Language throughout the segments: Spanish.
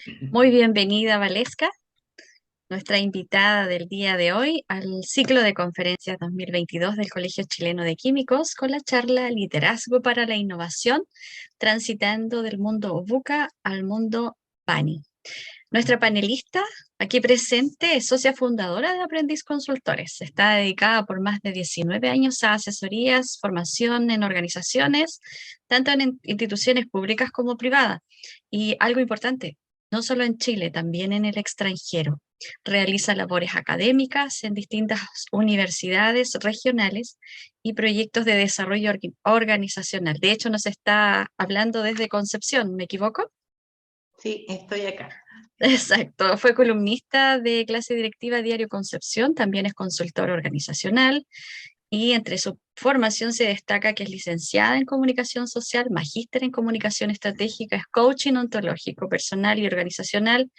Muy bienvenida, Valesca, nuestra invitada del día de hoy al ciclo de conferencias 2022 del Colegio Chileno de Químicos con la charla Liderazgo para la Innovación, transitando del mundo VUCA al mundo PANI. Nuestra panelista aquí presente es socia fundadora de Aprendiz Consultores. Está dedicada por más de 19 años a asesorías, formación en organizaciones, tanto en instituciones públicas como privadas. Y algo importante, no solo en Chile, también en el extranjero. Realiza labores académicas en distintas universidades regionales y proyectos de desarrollo organizacional. De hecho, nos está hablando desde Concepción, ¿me equivoco? Sí, estoy acá. Exacto, fue columnista de Clase Directiva Diario Concepción, también es consultor organizacional y entre su formación se destaca que es licenciada en comunicación social, magíster en comunicación estratégica, es coaching ontológico, personal y organizacional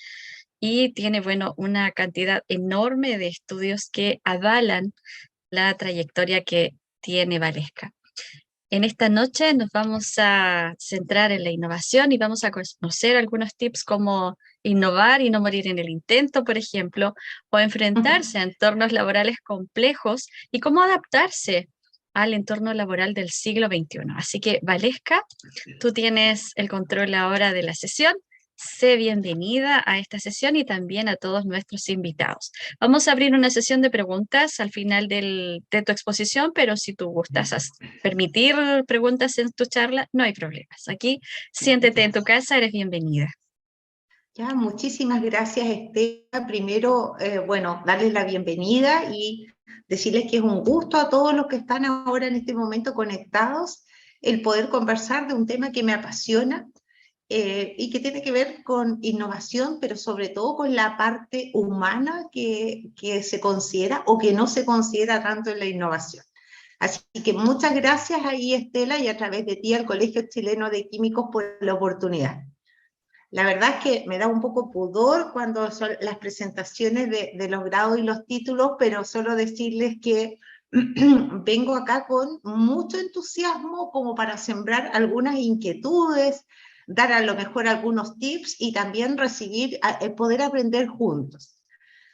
y tiene, bueno, una cantidad enorme de estudios que avalan la trayectoria que tiene Valesca. En esta noche nos vamos a centrar en la innovación y vamos a conocer algunos tips como innovar y no morir en el intento, por ejemplo, o enfrentarse a entornos laborales complejos y cómo adaptarse al entorno laboral del siglo XXI. Así que, Valesca, tú tienes el control ahora de la sesión. Sé bienvenida a esta sesión y también a todos nuestros invitados. Vamos a abrir una sesión de preguntas al final de tu exposición, pero si tú gustas permitir preguntas en tu charla, no hay problemas. Aquí, siéntete en Ya, tu casa, eres bienvenida. ya, muchísimas gracias, Estela. Primero, bueno, darles la bienvenida y decirles que es un gusto a todos los que están ahora en este momento conectados el poder conversar de un tema que me apasiona y que tiene que ver con innovación, pero sobre todo con la parte humana que se considera o que no se considera tanto en la innovación. Así que muchas gracias ahí, Estela, y a través de ti al Colegio Chileno de Químicos por la oportunidad. La verdad es que me da un poco pudor cuando son las presentaciones de los grados y los títulos, pero solo decirles que vengo acá con mucho entusiasmo como para sembrar algunas inquietudes, dar a lo mejor algunos tips y también recibir, poder aprender juntos.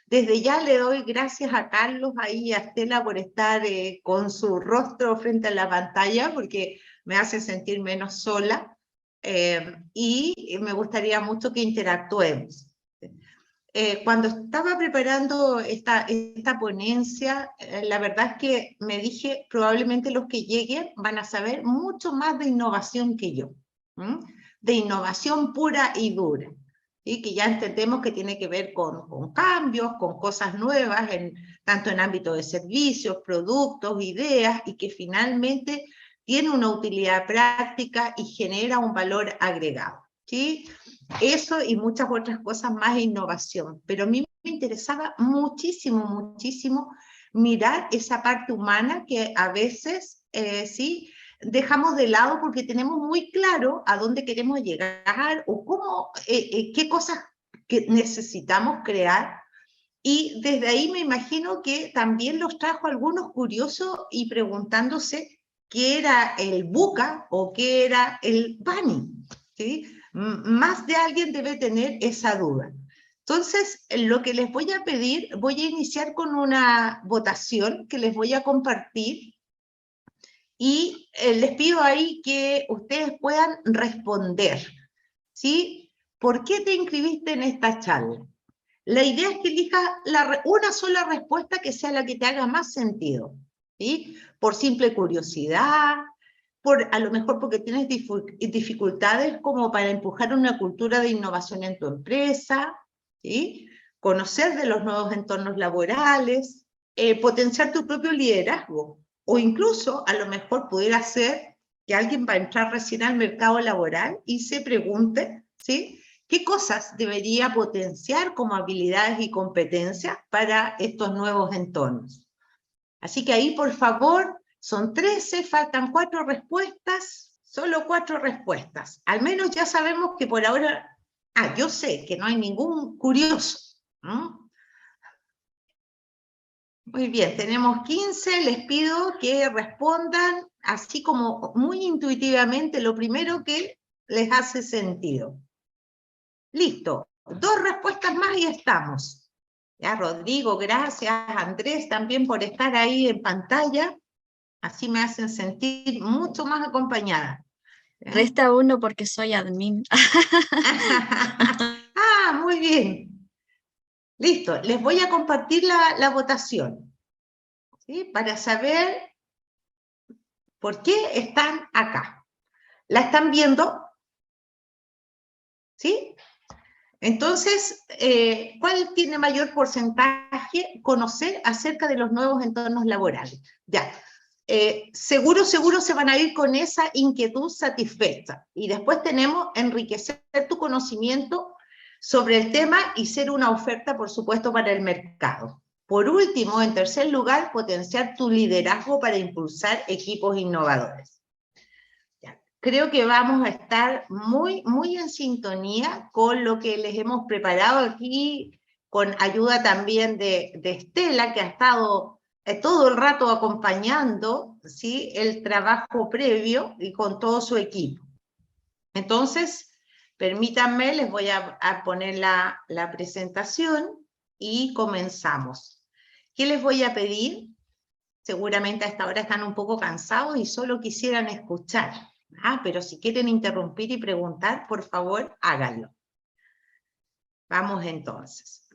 Desde ya le doy gracias a Carlos ahí y a Estela por estar con su rostro frente a la pantalla, porque me hace sentir menos sola y me gustaría mucho que interactuemos. Cuando estaba preparando esta ponencia, la verdad es que me dije, probablemente los que lleguen van a saber mucho más de innovación que yo, ¿m? De innovación pura y dura, ¿sí? Que ya entendemos que tiene que ver con cambios, con cosas nuevas, tanto en ámbito de servicios, productos, ideas, y que finalmente tiene una utilidad práctica y genera un valor agregado, ¿sí? Eso y muchas otras cosas más de innovación, pero a mí me interesaba muchísimo, muchísimo mirar esa parte humana que a veces, sí, dejamos de lado porque tenemos muy claro a dónde queremos llegar o cómo, qué cosas que necesitamos crear. Y desde ahí me imagino que también los trajo algunos curiosos y preguntándose qué era el buca o qué era el bunny, ¿sí? Más de alguien debe tener esa duda. Entonces, lo que les voy a pedir, voy a iniciar con una votación que les voy a compartir y les pido ahí que ustedes puedan responder, ¿sí? ¿Por qué te inscribiste en esta charla? La idea es que elijas una sola respuesta que sea la que te haga más sentido, ¿sí? Por simple curiosidad, a lo mejor porque tienes dificultades como para empujar una cultura de innovación en tu empresa, ¿sí? Conocer de los nuevos entornos laborales, potenciar tu propio liderazgo, o incluso a lo mejor pudiera ser que alguien va a entrar recién al mercado laboral y se pregunte, ¿sí? ¿Qué cosas debería potenciar como habilidades y competencias para estos nuevos entornos? Así que ahí, por favor, son 13, faltan 4 respuestas, solo 4 respuestas. Al menos ya sabemos que por ahora, yo sé que no hay ningún curioso. Muy bien, tenemos 15, les pido que respondan así como muy intuitivamente lo primero que les hace sentido. Listo, 2 respuestas más y estamos. Ya, Rodrigo, gracias. Andrés, también por estar ahí en pantalla. Así me hacen sentir mucho más acompañada. ¿Ya? Resta 1 porque soy admin. Ah, muy bien. Listo, les voy a compartir la votación, ¿sí? Para saber por qué están acá. ¿La están viendo? ¿Sí? Entonces, ¿cuál tiene mayor porcentaje? Conocer acerca de los nuevos entornos laborales. Ya, seguro se van a ir con esa inquietud satisfecha. Y después tenemos enriquecer tu conocimiento sobre el tema y ser una oferta, por supuesto, para el mercado. Por último, en tercer lugar, potenciar tu liderazgo para impulsar equipos innovadores. Creo que vamos a estar muy, muy en sintonía con lo que les hemos preparado aquí, con ayuda también de Estela, que ha estado todo el rato acompañando, ¿sí?, el trabajo previo y con todo su equipo. Entonces, permítanme, les voy a poner la presentación y comenzamos. ¿Qué les voy a pedir? Seguramente a esta hora están un poco cansados y solo quisieran escuchar. Pero si quieren interrumpir y preguntar, por favor, háganlo. Vamos entonces.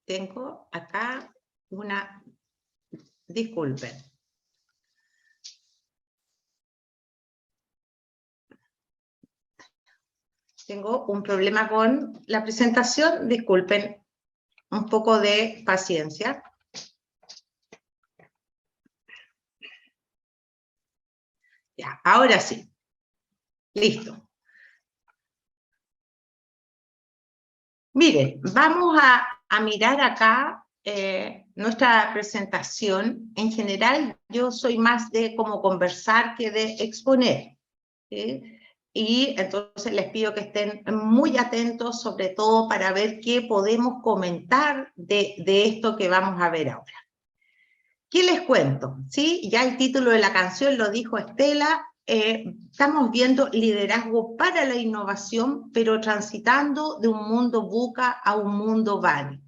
Tengo acá una... Disculpen. Tengo un problema con la presentación. Disculpen, un poco de paciencia. Ya, ahora sí. Listo. Miren, vamos a mirar acá nuestra presentación. En general, yo soy más de como conversar que de exponer, ¿sí? Y entonces les pido que estén muy atentos, sobre todo para ver qué podemos comentar de esto que vamos a ver ahora. ¿Qué les cuento? ¿Sí? Ya el título de la canción lo dijo Estela. Estamos viendo liderazgo para la innovación, pero transitando de un mundo VUCA a un mundo VARI.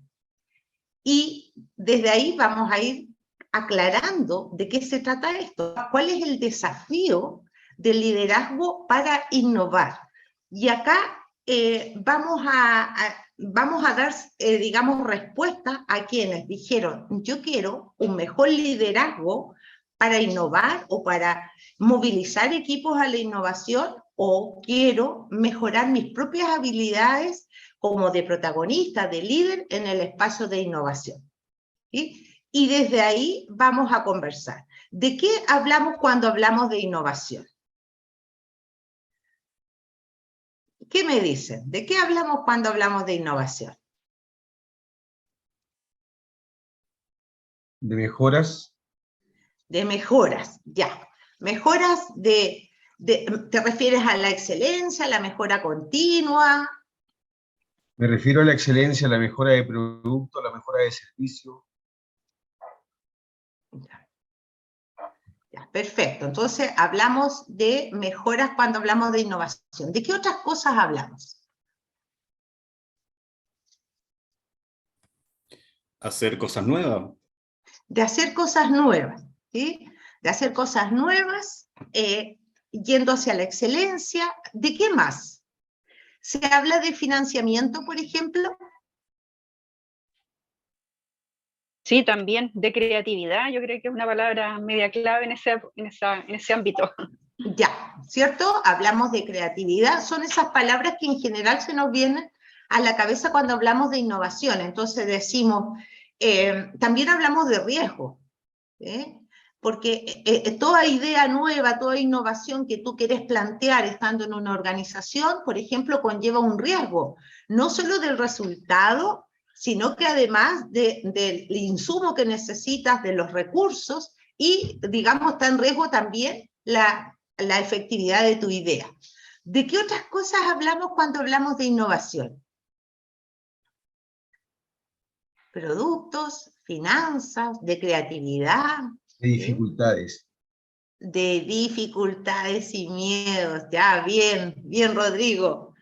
Y desde ahí vamos a ir aclarando de qué se trata esto, cuál es el desafío del liderazgo para innovar. Y acá vamos a dar, digamos, respuesta a quienes dijeron, yo quiero un mejor liderazgo para innovar o para movilizar equipos a la innovación, o quiero mejorar mis propias habilidades como de protagonista, de líder en el espacio de innovación. ¿Sí? Y desde ahí vamos a conversar. ¿De qué hablamos cuando hablamos de innovación? ¿Qué me dicen? ¿De qué hablamos cuando hablamos de innovación? De mejoras. De mejoras, ya. Mejoras ¿te refieres a la excelencia, a la mejora continua? Me refiero a la excelencia, a la mejora de producto, a la mejora de servicio. Ya, perfecto. Entonces hablamos de mejoras cuando hablamos de innovación. ¿De qué otras cosas hablamos? Hacer cosas nuevas. De hacer cosas nuevas, ¿sí? De hacer cosas nuevas, yendo hacia la excelencia. ¿De qué más? ¿Se habla de financiamiento, por ejemplo? Sí, también de creatividad, yo creo que es una palabra media clave en ese ámbito. Ya, ¿cierto? Hablamos de creatividad, son esas palabras que en general se nos vienen a la cabeza cuando hablamos de innovación. Entonces decimos, también hablamos de riesgo, ¿eh? Porque toda idea nueva, toda innovación que tú quieres plantear estando en una organización, por ejemplo, conlleva un riesgo, no solo del resultado, sino que además del insumo que necesitas, de los recursos, y, digamos, está en riesgo también la efectividad de tu idea. ¿De qué otras cosas hablamos cuando hablamos de innovación? Productos, finanzas, de creatividad. De dificultades. De dificultades y miedos. Ya, bien, bien, Rodrigo.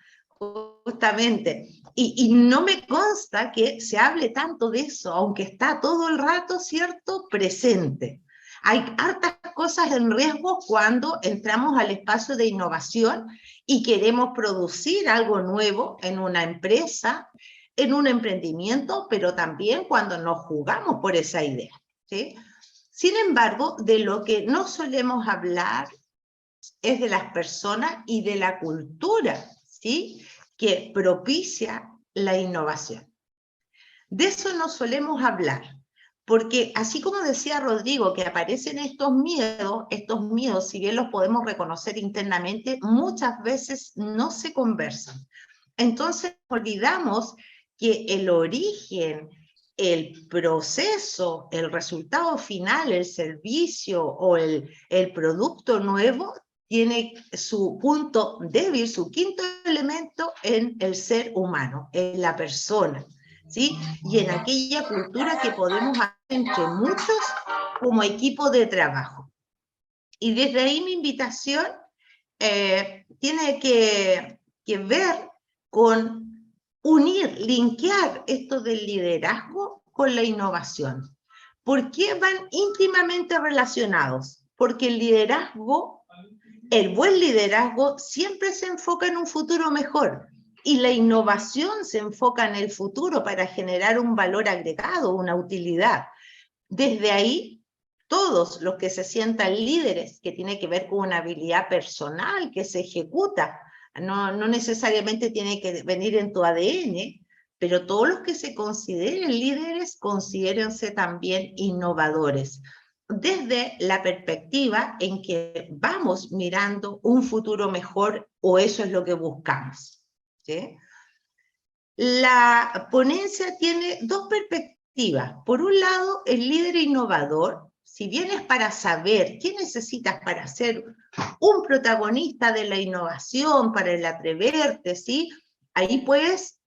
justamente. Y no me consta que se hable tanto de eso, aunque está todo el rato, ¿cierto?, presente. Hay hartas cosas en riesgo cuando entramos al espacio de innovación y queremos producir algo nuevo en una empresa, en un emprendimiento, pero también cuando nos jugamos por esa idea, ¿sí? Sin embargo, de lo que no solemos hablar es de las personas y de la cultura, ¿sí?, que propicia la innovación. De eso no solemos hablar, porque así como decía Rodrigo, que aparecen estos miedos, si bien los podemos reconocer internamente, muchas veces no se conversan. Entonces olvidamos que el origen, el proceso, el resultado final, el servicio o el producto nuevo tiene su punto débil, su quinto elemento en el ser humano, en la persona, ¿sí? Y en aquella cultura que podemos hacer entre muchos como equipo de trabajo. Y desde ahí mi invitación tiene que ver con unir, linkear esto del liderazgo con la innovación. ¿Por qué van íntimamente relacionados? Porque el liderazgo, el buen liderazgo, siempre se enfoca en un futuro mejor, y la innovación se enfoca en el futuro para generar un valor agregado, una utilidad. Desde ahí, todos los que se sientan líderes, que tiene que ver con una habilidad personal que se ejecuta, no necesariamente tiene que venir en tu ADN, pero todos los que se consideren líderes, considérense también innovadores, desde la perspectiva en que vamos mirando un futuro mejor, o eso es lo que buscamos, ¿sí? La ponencia tiene dos perspectivas. Por un lado, el líder innovador, si bien es para saber qué necesitas para ser un protagonista de la innovación, para el atreverte, ¿sí? Ahí puedes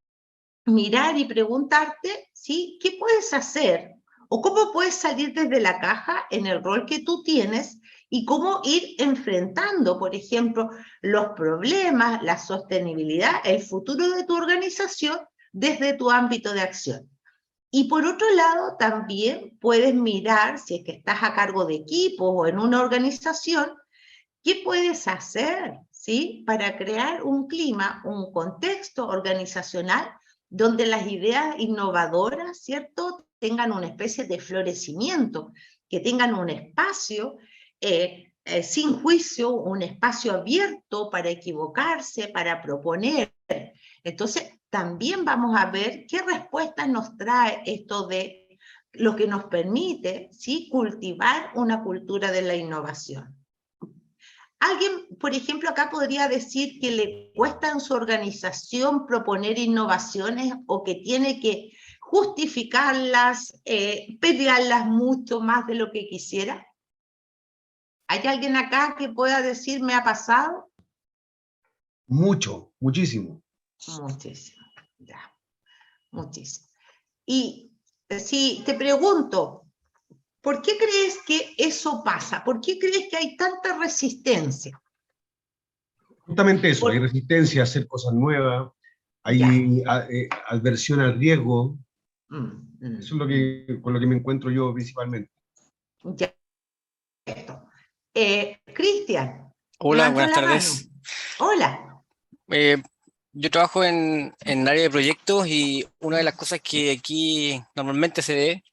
mirar y preguntarte, ¿sí?, ¿qué puedes hacer? O cómo puedes salir desde la caja en el rol que tú tienes y cómo ir enfrentando, por ejemplo, los problemas, la sostenibilidad, el futuro de tu organización desde tu ámbito de acción. Y por otro lado, también puedes mirar, si es que estás a cargo de equipos o en una organización, ¿qué puedes hacer, ¿sí?, para crear un clima, un contexto organizacional donde las ideas innovadoras, ¿cierto?, tengan una especie de florecimiento, que tengan un espacio sin juicio, un espacio abierto para equivocarse, para proponer. Entonces, también vamos a ver qué respuestas nos trae esto de lo que nos permite, ¿sí?, cultivar una cultura de la innovación. Alguien, por ejemplo, acá podría decir que le cuesta en su organización proponer innovaciones, o que tiene que justificarlas, pelearlas mucho más de lo que quisiera. ¿Hay alguien acá que pueda decir, me ha pasado? Mucho, muchísimo. Muchísimo, ya, muchísimo. Y si te pregunto, ¿por qué crees que eso pasa? ¿Por qué crees que hay tanta resistencia? Justamente eso, hay resistencia a hacer cosas nuevas, hay adversión al riesgo. Eso es con lo que me encuentro yo principalmente. Ya. Cristian. Hola, buenas tardes. Hola. Yo trabajo en área de proyectos, y una de las cosas que aquí normalmente se ve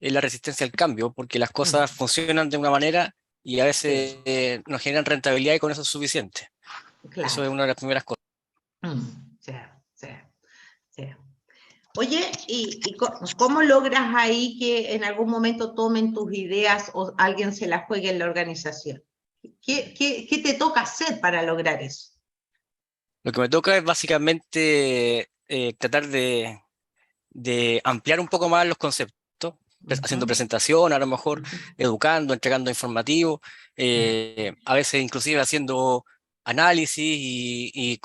es la resistencia al cambio, porque las cosas funcionan de una manera y a veces nos generan rentabilidad, y con eso es suficiente. Claro. Eso es una de las primeras cosas. Sí. Oye, ¿y cómo logras ahí que en algún momento tomen tus ideas o alguien se las juegue en la organización? ¿Qué te toca hacer para lograr eso? Lo que me toca es básicamente tratar de ampliar un poco más los conceptos, haciendo presentación, a lo mejor educando, entregando informativo, a veces inclusive haciendo análisis y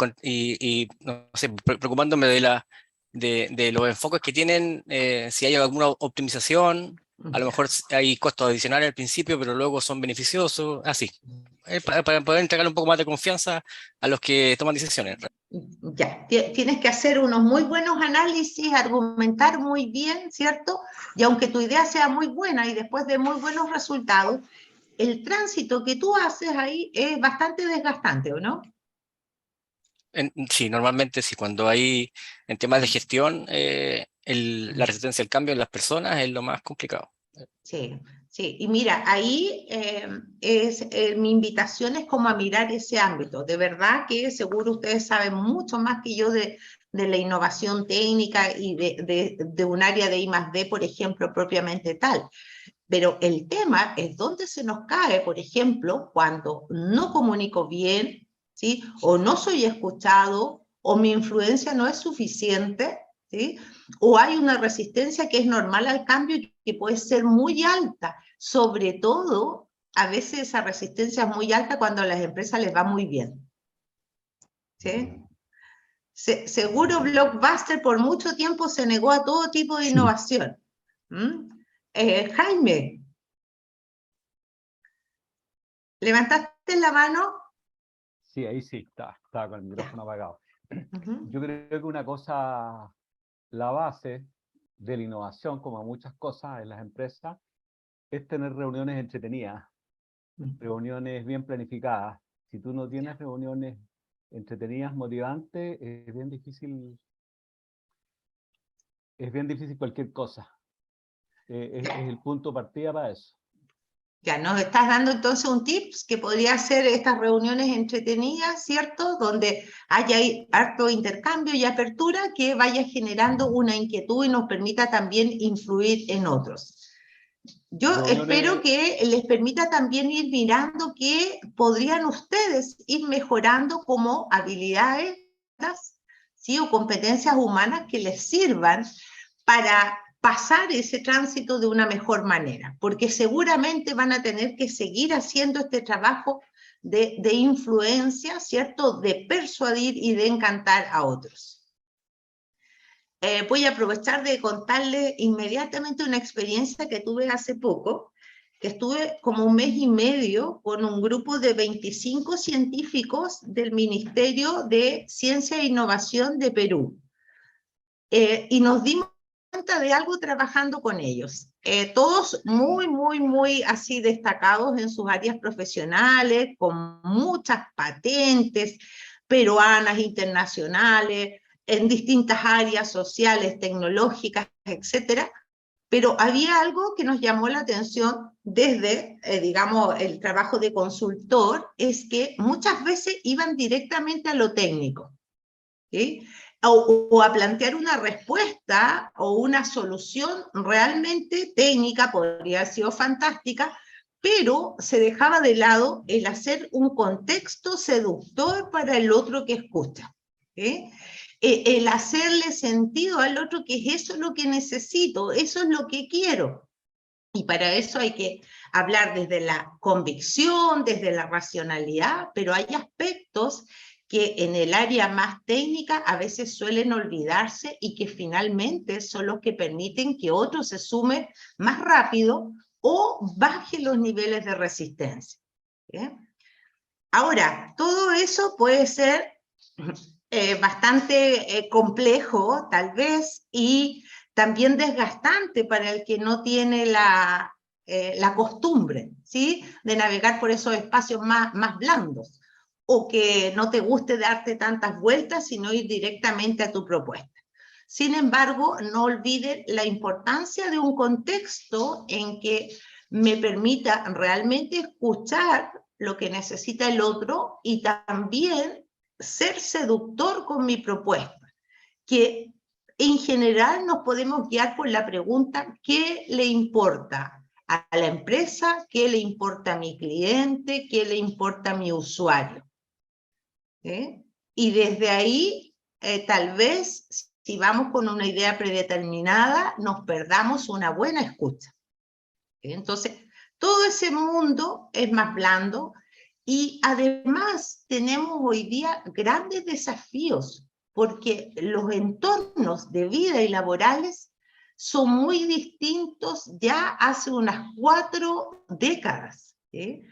no sé, preocupándome de los enfoques que tienen, si hay alguna optimización, A lo mejor hay costos adicionales al principio, pero luego son beneficiosos, así. Para poder entregarle un poco más de confianza a los que toman decisiones. Ya, tienes que hacer unos muy buenos análisis, argumentar muy bien, ¿cierto? Y aunque tu idea sea muy buena y después de muy buenos resultados, el tránsito que tú haces ahí es bastante desgastante, ¿o no? Sí, normalmente sí, cuando hay en temas de gestión, la resistencia al cambio en las personas es lo más complicado. Sí, sí. Y mira, ahí mi invitación es como a mirar ese ámbito. De verdad que seguro ustedes saben mucho más que yo de la innovación técnica y de un área de I+D, por ejemplo, propiamente tal. Pero el tema es dónde se nos cae, por ejemplo, cuando no comunico bien, ¿sí? O no soy escuchado, o mi influencia no es suficiente, ¿sí? O hay una resistencia que es normal al cambio y que puede ser muy alta. Sobre todo, a veces esa resistencia es muy alta cuando a las empresas les va muy bien. ¿Sí? Seguro Blockbuster por mucho tiempo se negó a todo tipo de innovación. Jaime, ¿levantaste la mano? Sí, ahí sí, estaba con el micrófono apagado. Yo creo que una cosa, la base de la innovación, como muchas cosas en las empresas, es tener reuniones entretenidas, reuniones bien planificadas. Si tú no tienes reuniones entretenidas, motivantes, es bien difícil cualquier cosa. Es el punto de partida para eso. Ya nos estás dando entonces un tips que podría ser estas reuniones entretenidas, ¿cierto? Donde haya harto intercambio y apertura que vaya generando una inquietud y nos permita también influir en otros. Yo espero que les permita también ir mirando qué podrían ustedes ir mejorando como habilidades, ¿sí? O competencias humanas que les sirvan para pasar ese tránsito de una mejor manera, porque seguramente van a tener que seguir haciendo este trabajo de influencia, ¿cierto? De persuadir y de encantar a otros. Voy a aprovechar de contarles inmediatamente una experiencia que tuve hace poco, que estuve como 1 mes y medio con un grupo de 25 científicos del Ministerio de Ciencia e Innovación de Perú. Y nos dimos cuenta de algo trabajando con ellos. Todos muy así destacados en sus áreas profesionales, con muchas patentes peruanas, internacionales, en distintas áreas sociales, tecnológicas, etcétera. Pero había algo que nos llamó la atención desde, digamos, el trabajo de consultor, es que muchas veces iban directamente a lo técnico, ¿sí? O a plantear una respuesta o una solución realmente técnica, podría haber sido fantástica, pero se dejaba de lado el hacer un contexto seductor para el otro que escucha, ¿sí? El hacerle sentido al otro que es eso lo que necesito, eso es lo que quiero. Y para eso hay que hablar desde la convicción, desde la racionalidad, pero hay aspectos que en el área más técnica a veces suelen olvidarse y que finalmente son los que permiten que otro se sume más rápido o baje los niveles de resistencia. ¿Bien? Ahora, todo eso puede ser bastante complejo, tal vez, y también desgastante para el que no tiene la costumbre, ¿sí? De navegar por esos espacios más blandos, o que no te guste darte tantas vueltas, sino ir directamente a tu propuesta. Sin embargo, no olviden la importancia de un contexto en que me permita realmente escuchar lo que necesita el otro y también ser seductor con mi propuesta, que en general nos podemos guiar por la pregunta ¿qué le importa a la empresa? ¿Qué le importa a mi cliente? ¿Qué le importa a mi usuario? ¿Sí? Y desde ahí, tal vez, si vamos con una idea predeterminada, nos perdamos una buena escucha. ¿Sí? Entonces, todo ese mundo es más blando y además tenemos hoy día grandes desafíos porque los entornos de vida y laborales son muy distintos ya hace unas 4 décadas, ¿sí?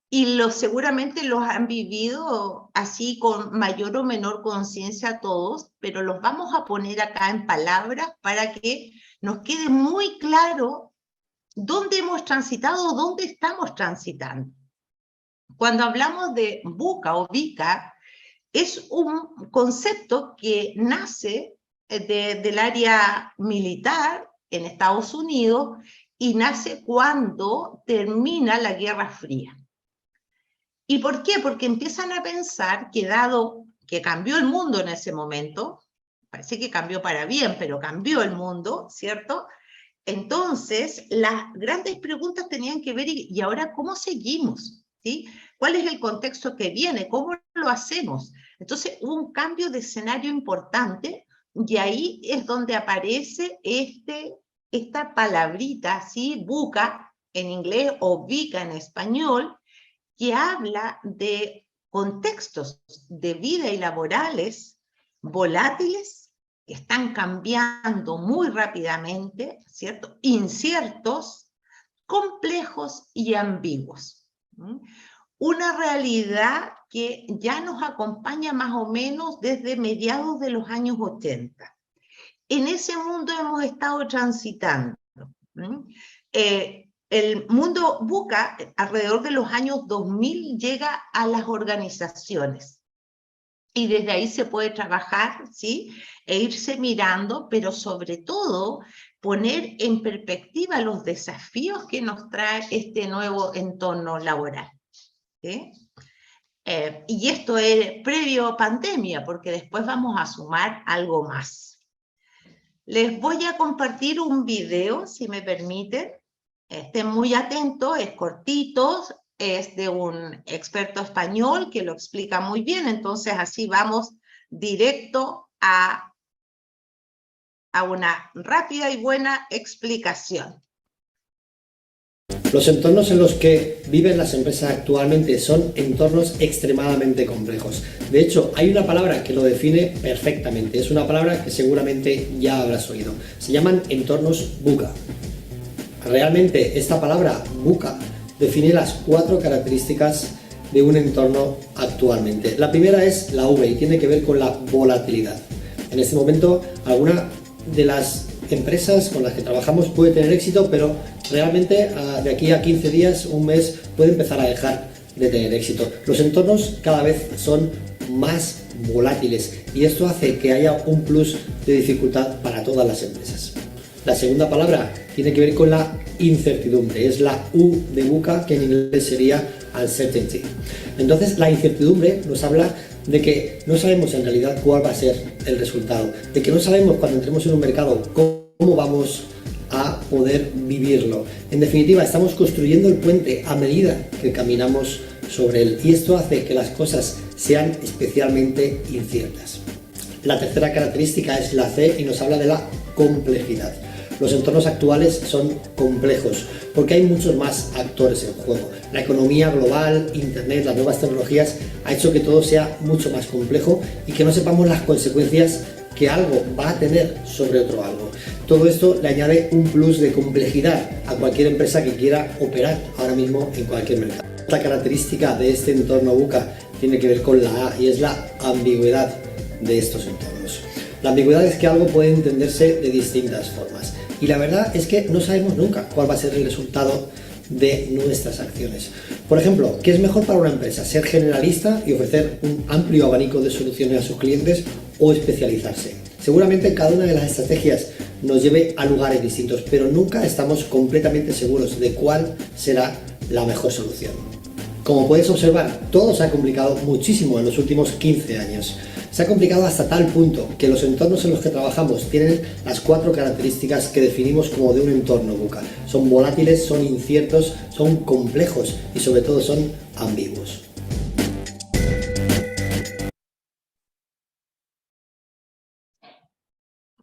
Y seguramente los han vivido así con mayor o menor conciencia todos, pero los vamos a poner acá en palabras para que nos quede muy claro dónde hemos transitado o dónde estamos transitando. Cuando hablamos de VUCA o VICA, es un concepto que nace del área militar en Estados Unidos y nace cuando termina la Guerra Fría. ¿Y por qué? Porque empiezan a pensar que dado que cambió el mundo en ese momento, parece que cambió para bien, pero cambió el mundo, ¿cierto? Entonces, las grandes preguntas tenían que ver, ¿y ahora cómo seguimos? ¿Sí? ¿Cuál es el contexto que viene? ¿Cómo lo hacemos? Entonces, hubo un cambio de escenario importante, y ahí es donde aparece esta palabrita, ¿sí? VUCA en inglés o VICA en español, que habla de contextos de vida y laborales volátiles, que están cambiando muy rápidamente, ¿cierto? Inciertos, complejos y ambiguos. Una realidad que ya nos acompaña más o menos desde mediados de los años 80. En ese mundo hemos estado transitando. El mundo VUCA, alrededor de los años 2000, llega a las organizaciones. Y desde ahí se puede trabajar, ¿sí? E irse mirando, pero sobre todo poner en perspectiva los desafíos que nos trae este nuevo entorno laboral. ¿Sí? Y esto es previo pandemia, porque después vamos a sumar algo más. Les voy a compartir un video, si me permiten. Estén muy atentos, es cortito, es de un experto español que lo explica muy bien, entonces así vamos directo a una rápida y buena explicación. Los entornos en los que viven las empresas actualmente son entornos extremadamente complejos. De hecho, hay una palabra que lo define perfectamente. Es una palabra que seguramente ya habrás oído. Se llaman entornos VUCA. Realmente esta palabra VUCA define las 4 características de un entorno actualmente. La primera es la V y tiene que ver con la volatilidad. En este momento, alguna de las empresas con las que trabajamos puede tener éxito, pero realmente de aquí a 15 días, un mes, puede empezar a dejar de tener éxito. Los entornos cada vez son más volátiles y esto hace que haya un plus de dificultad para todas las empresas. La segunda palabra tiene que ver con la incertidumbre, es la U de VUCA, que en inglés sería uncertainty. Entonces, la incertidumbre nos habla de que no sabemos en realidad cuál va a ser el resultado, de que no sabemos cuando entremos en un mercado cómo vamos a poder vivirlo. En definitiva, estamos construyendo el puente a medida que caminamos sobre él y esto hace que las cosas sean especialmente inciertas. La tercera característica es la C y nos habla de la complejidad. Los entornos actuales son complejos porque hay muchos más actores en juego. La economía global, Internet, las nuevas tecnologías ha hecho que todo sea mucho más complejo y que no sepamos las consecuencias que algo va a tener sobre otro algo. Todo esto le añade un plus de complejidad a cualquier empresa que quiera operar ahora mismo en cualquier mercado. Esta característica de este entorno VUCA tiene que ver con la A y es la ambigüedad de estos entornos. La ambigüedad es que algo puede entenderse de distintas formas y la verdad es que no sabemos nunca cuál va a ser el resultado de nuestras acciones. Por ejemplo, ¿qué es mejor para una empresa? ¿Ser generalista y ofrecer un amplio abanico de soluciones a sus clientes o especializarse? Seguramente cada una de las estrategias nos lleve a lugares distintos, pero nunca estamos completamente seguros de cuál será la mejor solución. Como puedes observar, todo se ha complicado muchísimo en los últimos 15 años. Se ha complicado hasta tal punto que los entornos en los que trabajamos tienen las 4 características que definimos como de un entorno VUCA. Son volátiles, son inciertos, son complejos y sobre todo son ambiguos.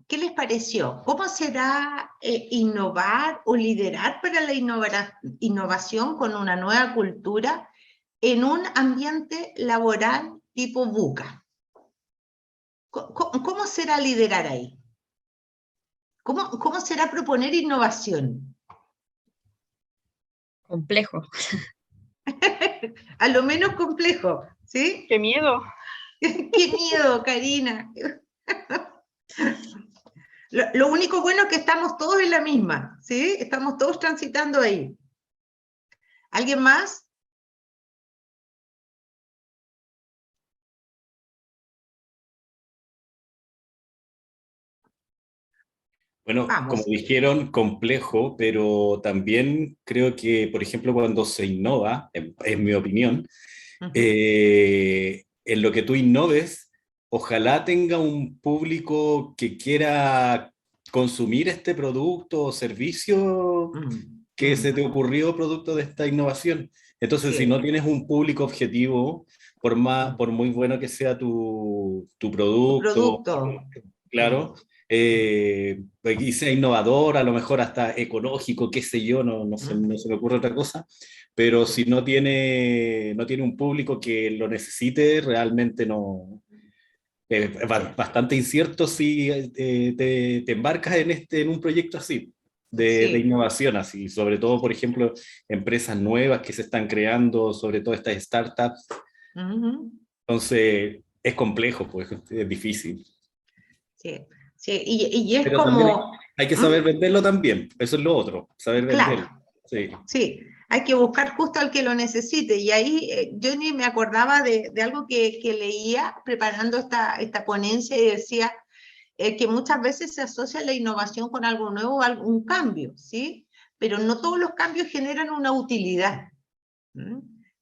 ¿Qué les pareció? ¿Cómo será innovar o liderar para la innovación con una nueva cultura en un ambiente laboral tipo VUCA? ¿Cómo será liderar ahí? ¿Cómo será proponer innovación? Complejo. A lo menos complejo, ¿sí? ¡Qué miedo! ¡Qué miedo, Karina! Lo único bueno es que estamos todos en la misma, ¿sí? Estamos todos transitando ahí. ¿Alguien más? Bueno, Vamos. como dijeron, complejo, pero también creo que, por ejemplo, cuando se innova, en mi opinión, en lo que tú innoves, ojalá tenga un público que quiera consumir este producto o servicio que se te ocurrió producto de esta innovación. Entonces, si Sí. no tienes un público objetivo, por muy bueno que sea tu Tu producto, producto. claro, y sea innovador, a lo mejor hasta ecológico, qué sé yo, no se me ocurre otra cosa, pero si no tiene un público que lo necesite, realmente no. Es bastante incierto si te embarcas en un proyecto así, de Sí. innovación así, sobre todo, por ejemplo, empresas nuevas que se están creando, sobre todo estas startups. Entonces, es complejo, pues, es difícil. Sí, sí. Y es Pero también como... hay que saber venderlo también, eso es lo otro, saber Claro. venderlo. Sí. Sí, hay que buscar justo al que lo necesite. Y ahí yo ni me acordaba de algo que leía preparando esta ponencia y decía que muchas veces se asocia la innovación con algo nuevo, algún cambio, ¿sí? Pero no todos los cambios generan una utilidad.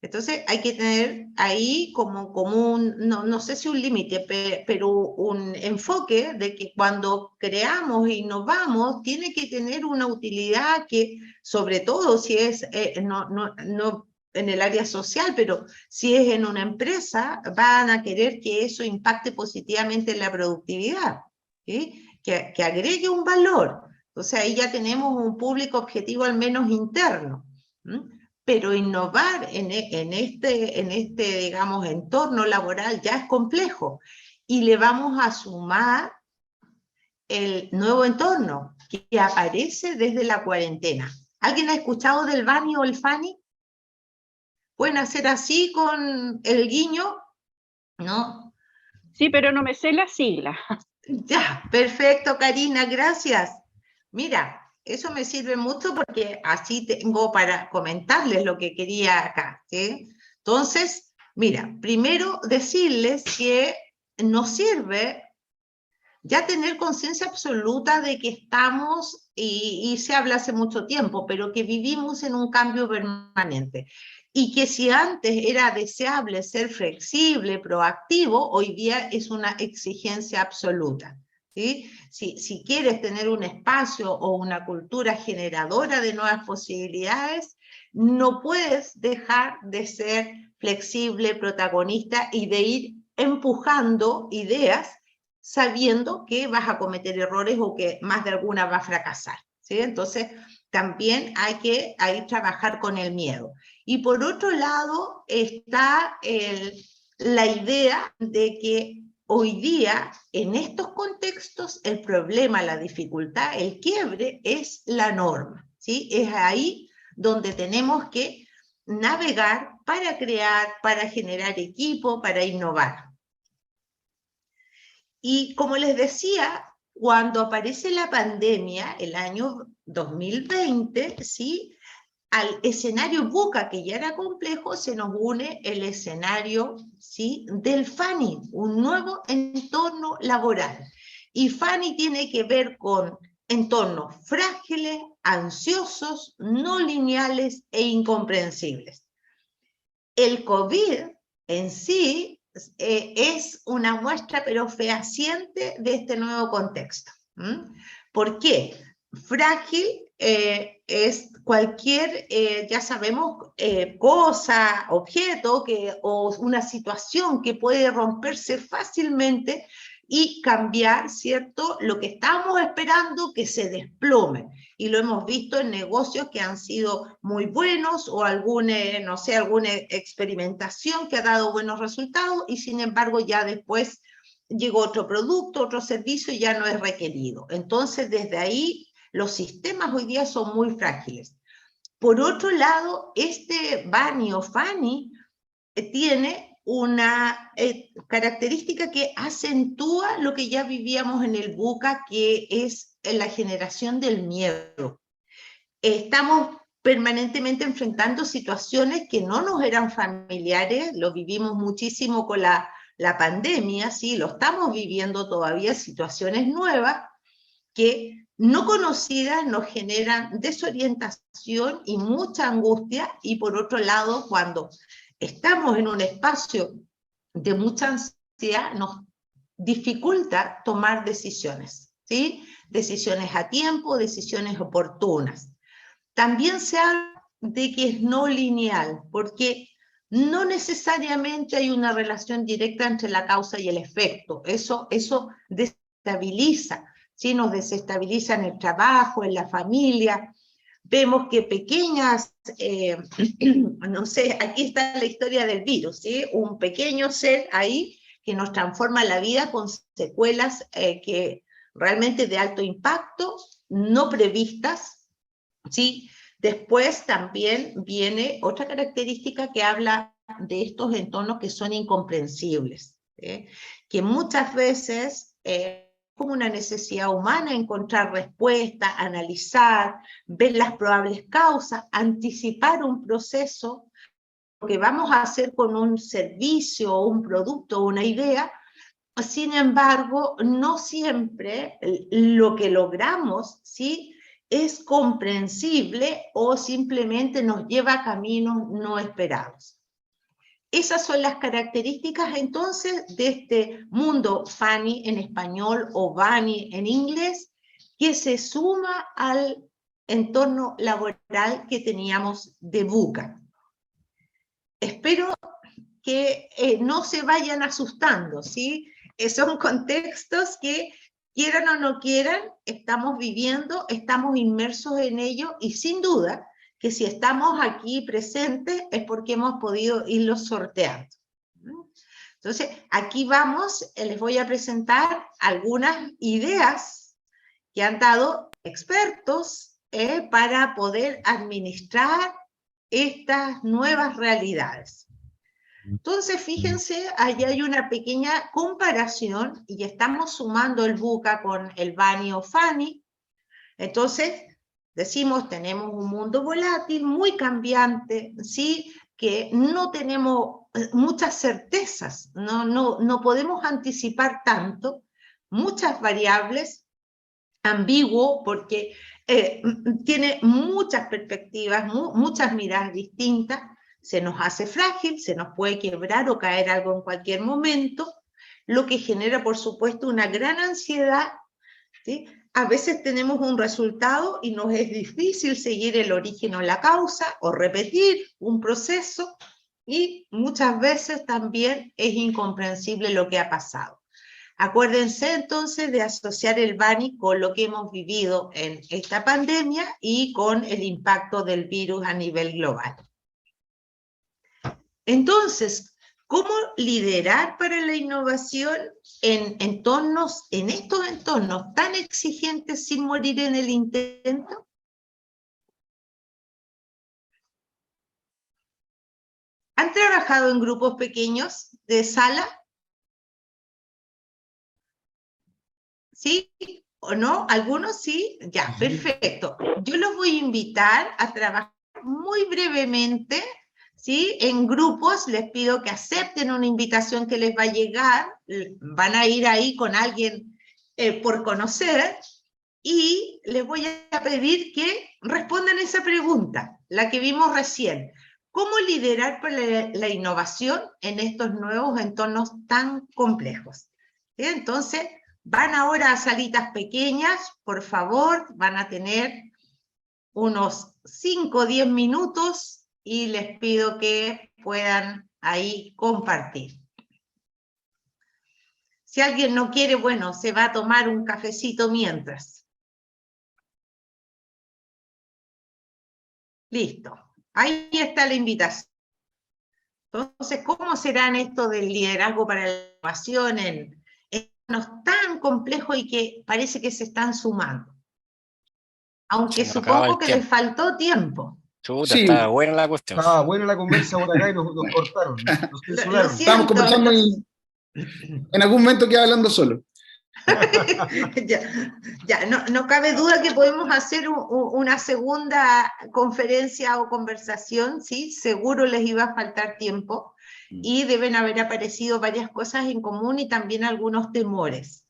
Entonces hay que tener ahí como un, no sé si un límite, pero un enfoque de que cuando creamos e innovamos tiene que tener una utilidad que, sobre todo si es, no en el área social, pero si es en una empresa, van a querer que eso impacte positivamente en la productividad, ¿sí? Que agregue un valor. Entonces ahí ya tenemos un público objetivo al menos interno. Pero innovar en este, digamos, entorno laboral ya es complejo. Y le vamos a sumar el nuevo entorno que aparece desde la cuarentena. ¿Alguien ha escuchado del Bani o el Fani? ¿Pueden hacer así con el guiño? ¿No? Sí, pero no me sé la sigla. Ya, perfecto, Karina, gracias. Mira, eso me sirve mucho porque así tengo para comentarles lo que quería acá, ¿sí? Entonces, mira, primero decirles que nos sirve ya tener conciencia absoluta de que estamos, y se habla hace mucho tiempo, pero que vivimos en un cambio permanente. Y que si antes era deseable ser flexible, proactivo, hoy día es una exigencia absoluta. ¿Sí? Si quieres tener un espacio o una cultura generadora de nuevas posibilidades, no puedes dejar de ser flexible, protagonista y de ir empujando ideas sabiendo que vas a cometer errores o que más de alguna va a fracasar, ¿sí? Entonces, también hay que trabajar con el miedo. Y por otro lado está la idea de que hoy día, en estos contextos, el problema, la dificultad, el quiebre es la norma, ¿sí? Es ahí donde tenemos que navegar para crear, para generar equipo, para innovar. Y como les decía, cuando aparece la pandemia, el año 2020, ¿sí? Al escenario VUCA, que ya era complejo, se nos une el escenario, ¿sí? Del FANI, un nuevo entorno laboral. Y FANI tiene que ver con entornos frágiles, ansiosos, no lineales e incomprensibles. El COVID en sí es una muestra pero fehaciente de este nuevo contexto. ¿Por qué? Frágil es cualquier, ya sabemos, cosa, objeto o una situación que puede romperse fácilmente y cambiar, ¿cierto? Lo que estábamos esperando que se desplome. Y lo hemos visto en negocios que han sido muy buenos o alguna experimentación que ha dado buenos resultados y sin embargo ya después llegó otro producto, otro servicio y ya no es requerido. Entonces, desde ahí, los sistemas hoy día son muy frágiles. Por otro lado, este Bunny o Fanny tiene una característica que acentúa lo que ya vivíamos en el VUCA, que es la generación del miedo. Estamos permanentemente enfrentando situaciones que no nos eran familiares, lo vivimos muchísimo con la pandemia, ¿sí? Lo estamos viviendo todavía, situaciones nuevas que no conocidas nos generan desorientación y mucha angustia, y por otro lado, cuando estamos en un espacio de mucha ansiedad, nos dificulta tomar decisiones, ¿sí? Decisiones a tiempo, decisiones oportunas. También se habla de que es no lineal, porque no necesariamente hay una relación directa entre la causa y el efecto. Eso desestabiliza, ¿sí? Nos desestabiliza en el trabajo, en la familia. Vemos que pequeñas, no sé, aquí está la historia del virus, ¿sí? Un pequeño ser ahí que nos transforma la vida con secuelas que realmente de alto impacto, no previstas, ¿sí? Después también viene otra característica que habla de estos entornos que son incomprensibles, ¿sí? Que muchas veces como una necesidad humana encontrar respuestas, analizar, ver las probables causas, anticipar un proceso, lo que vamos a hacer con un servicio, un producto, una idea. Sin embargo, no siempre lo que logramos, ¿sí?, es comprensible o simplemente nos lleva a caminos no esperados. Esas son las características entonces de este mundo Fanny en español o Bunny en inglés, que se suma al entorno laboral que teníamos de VUCA. Espero que no se vayan asustando, ¿sí? Son contextos que, quieran o no quieran, estamos viviendo, estamos inmersos en ello, y sin duda que si estamos aquí presentes es porque hemos podido irlos sorteando. Entonces, aquí vamos, les voy a presentar algunas ideas que han dado expertos para poder administrar estas nuevas realidades. Entonces, fíjense, allá hay una pequeña comparación, y estamos sumando el VUCA con el Bunny o Fanny. Entonces, decimos, tenemos un mundo volátil, muy cambiante, ¿sí?, que no tenemos muchas certezas, no podemos anticipar tanto, muchas variables, ambiguo, porque tiene muchas perspectivas, muchas miradas distintas. Se nos hace frágil, se nos puede quebrar o caer algo en cualquier momento, lo que genera, por supuesto, una gran ansiedad, ¿sí? A veces tenemos un resultado y nos es difícil seguir el origen o la causa, o repetir un proceso, y muchas veces también es incomprensible lo que ha pasado. Acuérdense entonces de asociar el Bunny con lo que hemos vivido en esta pandemia y con el impacto del virus a nivel global. Entonces, ¿cómo liderar para la innovación en estos entornos tan exigentes sin morir en el intento? ¿Han trabajado en grupos pequeños de sala? ¿Sí o no? ¿Algunos sí? Ya, perfecto. Yo los voy a invitar a trabajar muy brevemente, ¿sí? En grupos. Les pido que acepten una invitación que les va a llegar. Van a ir ahí con alguien por conocer, y les voy a pedir que respondan esa pregunta, la que vimos recién. ¿Cómo liderar para la innovación en estos nuevos entornos tan complejos? ¿Sí? Entonces, van ahora a salitas pequeñas, por favor, van a tener unos 5 o 10 minutos, y les pido que puedan ahí compartir. Si alguien no quiere, bueno, se va a tomar un cafecito mientras. Listo. Ahí está la invitación. Entonces, ¿cómo serán esto del liderazgo para la innovación en tan complejos y que parece que se están sumando. Aunque Se nos acaba supongo el que tiempo. les faltó tiempo. Chuta, Sí, está buena la cuestión. Estaba buena la conversa por acá y nos cortaron, nos Lo censuraron. estábamos siento. conversando y en algún momento quedé hablando solo. Ya, no cabe duda que podemos hacer una segunda conferencia o conversación, ¿sí? Seguro les iba a faltar tiempo y deben haber aparecido varias cosas en común y también algunos temores,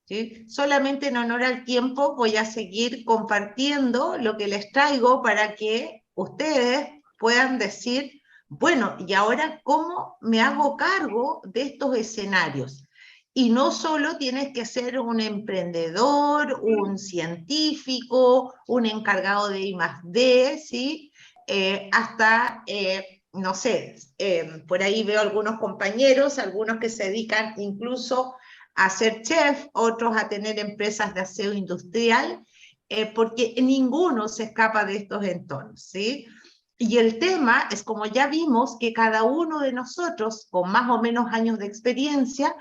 ¿sí? Solamente en honor al tiempo voy a seguir compartiendo lo que les traigo para que ustedes puedan decir, bueno, ¿y ahora cómo me hago cargo de estos escenarios? Y no solo tienes que ser un emprendedor, un científico, un encargado de I+D, ¿sí? Hasta, no sé, por ahí veo algunos compañeros, algunos que se dedican incluso a ser chef, otros a tener empresas de aseo industrial, porque ninguno se escapa de estos entornos, ¿sí? Y el tema es, como ya vimos, que cada uno de nosotros, con más o menos años de experiencia,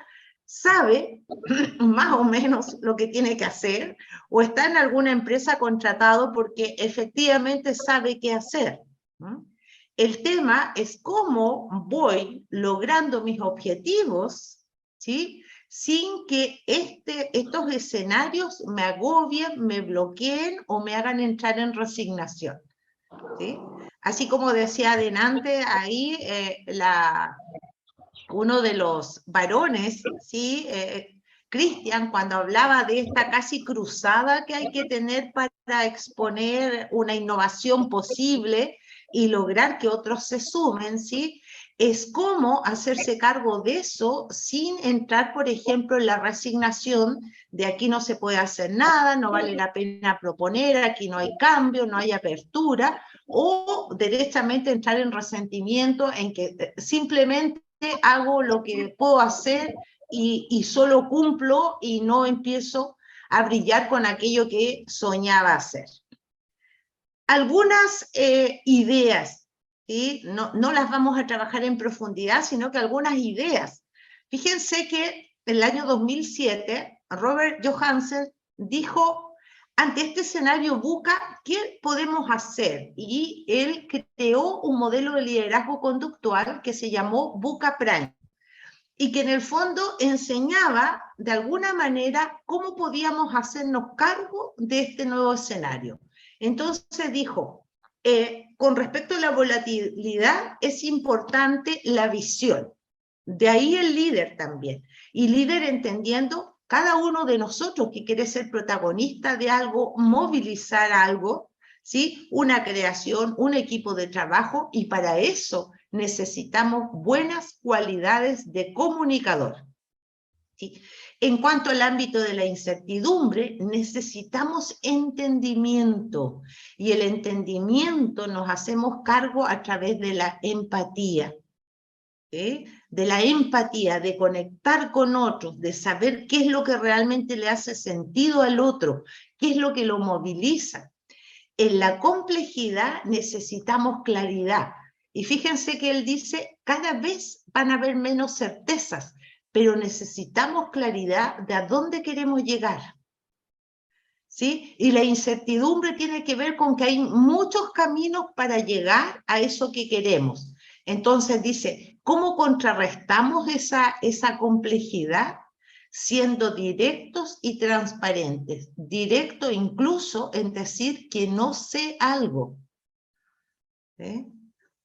sabe más o menos lo que tiene que hacer, o está en alguna empresa contratado porque efectivamente sabe qué hacer, ¿no? El tema es cómo voy logrando mis objetivos, ¿sí? Sin que estos escenarios me agobien, me bloqueen o me hagan entrar en resignación, ¿sí? Así como decía adelante ahí, uno de los varones, ¿sí? Cristian, cuando hablaba de esta casi cruzada que hay que tener para exponer una innovación posible y lograr que otros se sumen, ¿sí? Es cómo hacerse cargo de eso sin entrar, por ejemplo, en la resignación de aquí no se puede hacer nada, no vale la pena proponer, aquí no hay cambio, no hay apertura, o derechamente entrar en resentimiento en que simplemente hago lo que puedo hacer y solo cumplo y no empiezo a brillar con aquello que soñaba hacer. Algunas ideas, ¿sí? No las vamos a trabajar en profundidad, sino que algunas ideas. Fíjense que en el año 2007, Robert Johansen dijo, ante este escenario VUCA, ¿qué podemos hacer? Y él creó un modelo de liderazgo conductual que se llamó VUCA Prime, y que en el fondo enseñaba de alguna manera cómo podíamos hacernos cargo de este nuevo escenario. Entonces dijo, con respecto a la volatilidad es importante la visión, de ahí el líder también, y líder entendiendo cada uno de nosotros que quiere ser protagonista de algo, movilizar algo, ¿sí? Una creación, un equipo de trabajo, y para eso necesitamos buenas cualidades de comunicador, ¿sí? En cuanto al ámbito de la incertidumbre, necesitamos entendimiento, y el entendimiento nos hacemos cargo a través de la empatía, ¿sí? De la empatía, de conectar con otros, de saber qué es lo que realmente le hace sentido al otro, qué es lo que lo moviliza. En la complejidad necesitamos claridad. Y fíjense que él dice, cada vez van a haber menos certezas, pero necesitamos claridad de a dónde queremos llegar, ¿sí? Y la incertidumbre tiene que ver con que hay muchos caminos para llegar a eso que queremos. Entonces dice, ¿cómo contrarrestamos esa complejidad? Siendo directos y transparentes. Directo incluso en decir que no sé algo, ¿sí?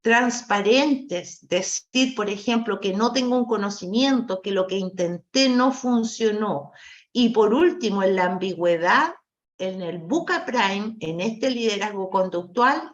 Transparentes, decir, por ejemplo, que no tengo un conocimiento, que lo que intenté no funcionó. Y por último, en la ambigüedad, en el VUCA Prime, en este liderazgo conductual,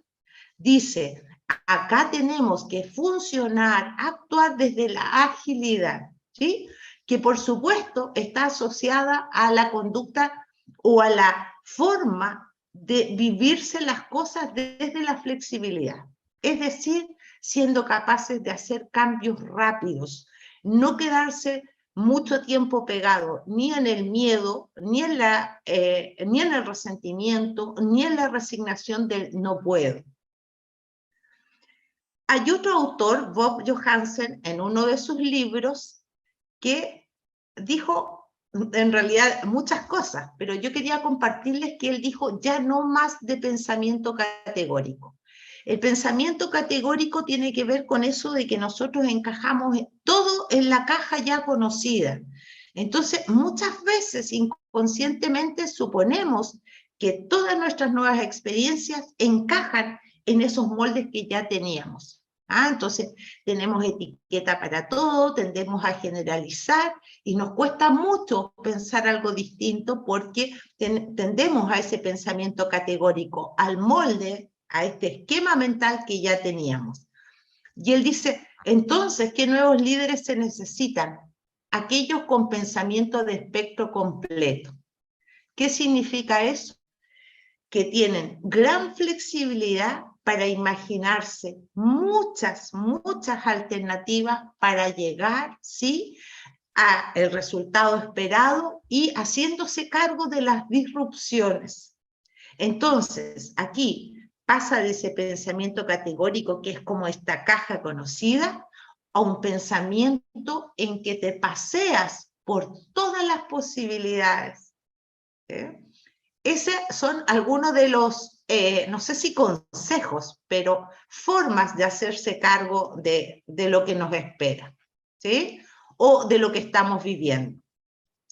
dice, acá tenemos que funcionar, actuar desde la agilidad, ¿sí? Que por supuesto está asociada a la conducta o a la forma de vivirse las cosas desde la flexibilidad. Es decir, siendo capaces de hacer cambios rápidos, no quedarse mucho tiempo pegado ni en el miedo, ni en el resentimiento, ni en la resignación del no puedo. Hay otro autor, Bob Johansen, en uno de sus libros, que dijo en realidad muchas cosas, pero yo quería compartirles que él dijo ya no más de pensamiento categórico. El pensamiento categórico tiene que ver con eso de que nosotros encajamos todo en la caja ya conocida. Entonces, muchas veces inconscientemente suponemos que todas nuestras nuevas experiencias encajan en esos moldes que ya teníamos. Entonces, tenemos etiqueta para todo, tendemos a generalizar y nos cuesta mucho pensar algo distinto porque tendemos a ese pensamiento categórico, al molde, a este esquema mental que ya teníamos. Y él dice, entonces, ¿qué nuevos líderes se necesitan? Aquellos con pensamiento de espectro completo. ¿Qué significa eso? Que tienen gran flexibilidad para imaginarse muchas alternativas para llegar, ¿sí?, a el resultado esperado y haciéndose cargo de las disrupciones. Entonces, aquí pasa de ese pensamiento categórico que es como esta caja conocida a un pensamiento en que te paseas por todas las posibilidades. Esos son algunos de los, no sé si consejos, pero formas de hacerse cargo de lo que nos espera, ¿sí? O de lo que estamos viviendo.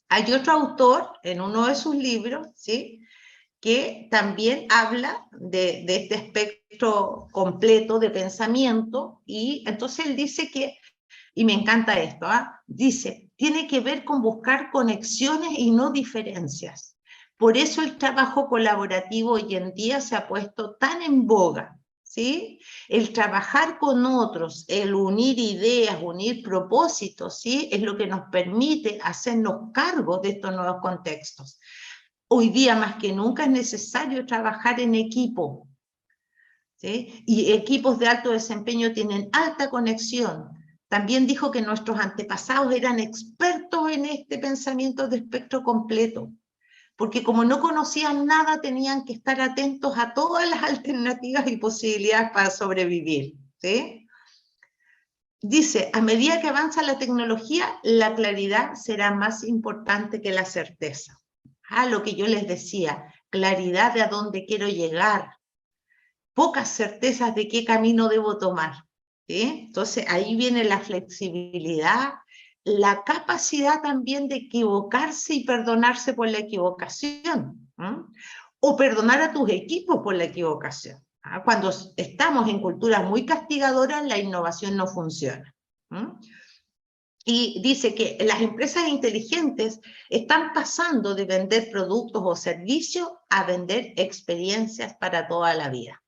Hay otro autor en uno de sus libros, ¿sí?, que también habla de este espectro completo de pensamiento, y entonces él dice que, y me encanta esto, dice, tiene que ver con buscar conexiones y no diferencias. Por eso el trabajo colaborativo hoy en día se ha puesto tan en boga, ¿sí? El trabajar con otros, el unir ideas, unir propósitos, ¿sí?, es lo que nos permite hacernos cargo de estos nuevos contextos. Hoy día más que nunca es necesario trabajar en equipo, ¿sí? Y equipos de alto desempeño tienen alta conexión. También dijo que nuestros antepasados eran expertos en este pensamiento de espectro completo, porque como no conocían nada, tenían que estar atentos a todas las alternativas y posibilidades para sobrevivir, ¿sí? Dice, a medida que avanza la tecnología, la claridad será más importante que la certeza. Lo que yo les decía, claridad de a dónde quiero llegar, pocas certezas de qué camino debo tomar, ¿sí? Entonces ahí viene la flexibilidad, la capacidad también de equivocarse y perdonarse por la equivocación, o perdonar a tus equipos por la equivocación. Cuando estamos en culturas muy castigadoras, la innovación no funciona. Y dice que las empresas inteligentes están pasando de vender productos o servicios a vender experiencias para toda la vida.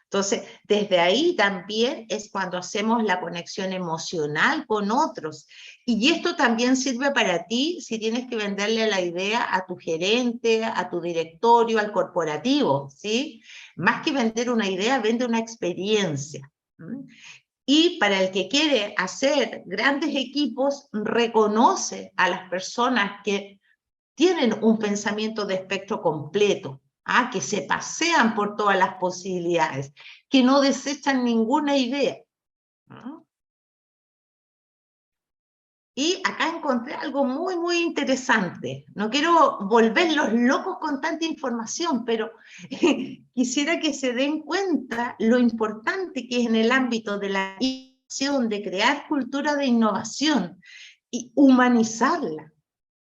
Entonces, desde ahí también es cuando hacemos la conexión emocional con otros. Y esto también sirve para ti si tienes que venderle la idea a tu gerente, a tu directorio, al corporativo, ¿sí? Más que vender una idea, vende una experiencia. Y para el que quiere hacer grandes equipos, reconoce a las personas que tienen un pensamiento de espectro completo, que se pasean por todas las posibilidades, que no desechan ninguna idea. Y acá encontré algo muy interesante. No quiero volverlos locos con tanta información, pero quisiera que se den cuenta lo importante que es en el ámbito de la innovación, de crear cultura de innovación y humanizarla,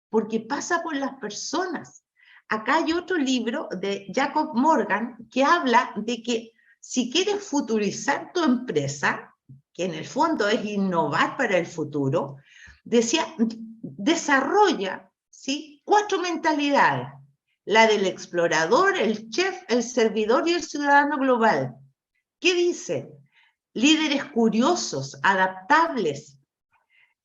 porque pasa por las personas. Acá hay otro libro de Jacob Morgan que habla de que si quieres futurizar tu empresa, que en el fondo es innovar para el futuro, decía, desarrolla, ¿sí?, 4 mentalidades: la del explorador, el chef, el servidor y el ciudadano global. ¿Qué dice? Líderes curiosos, adaptables,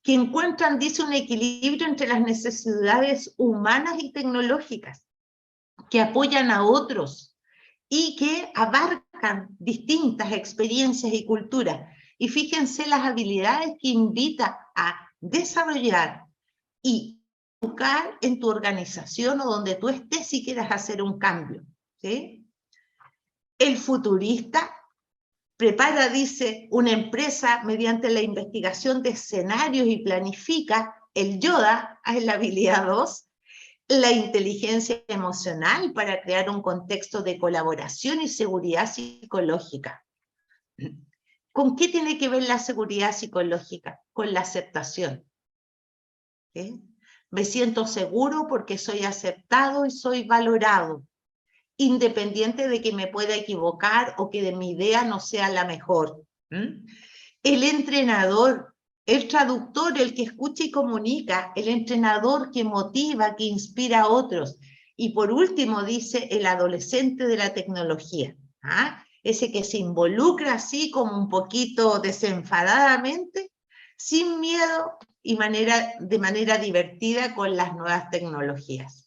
que encuentran, dice, un equilibrio entre las necesidades humanas y tecnológicas, que apoyan a otros y que abarcan distintas experiencias y culturas. Y fíjense las habilidades que invita a desarrollar y educar en tu organización o donde tú estés si quieres hacer un cambio, ¿sí? El futurista prepara, dice, una empresa mediante la investigación de escenarios y planifica el YODA es la habilidad 2, la inteligencia emocional para crear un contexto de colaboración y seguridad psicológica. ¿Con qué tiene que ver la seguridad psicológica? Con la aceptación. ¿Sí? Me siento seguro porque soy aceptado y soy valorado, independiente de que me pueda equivocar o que de mi idea no sea la mejor. El entrenador, el traductor, el que escucha y comunica, el entrenador que motiva, que inspira a otros. Y por último dice el adolescente de la tecnología, ese que se involucra así como un poquito desenfadadamente, sin miedo y de manera divertida con las nuevas tecnologías.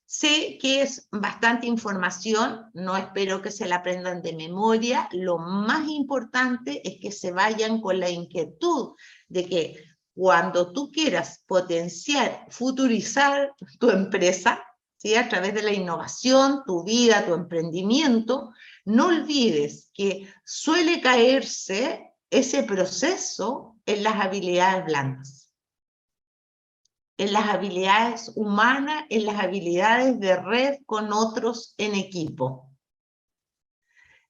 Sé que es bastante información, no espero que se la aprendan de memoria, lo más importante es que se vayan con la inquietud de que cuando tú quieras potenciar, futurizar tu empresa, ¿sí? A través de la innovación, tu vida, tu emprendimiento, no olvides que suele caerse ese proceso en las habilidades blandas, en las habilidades humanas, en las habilidades de red con otros en equipo.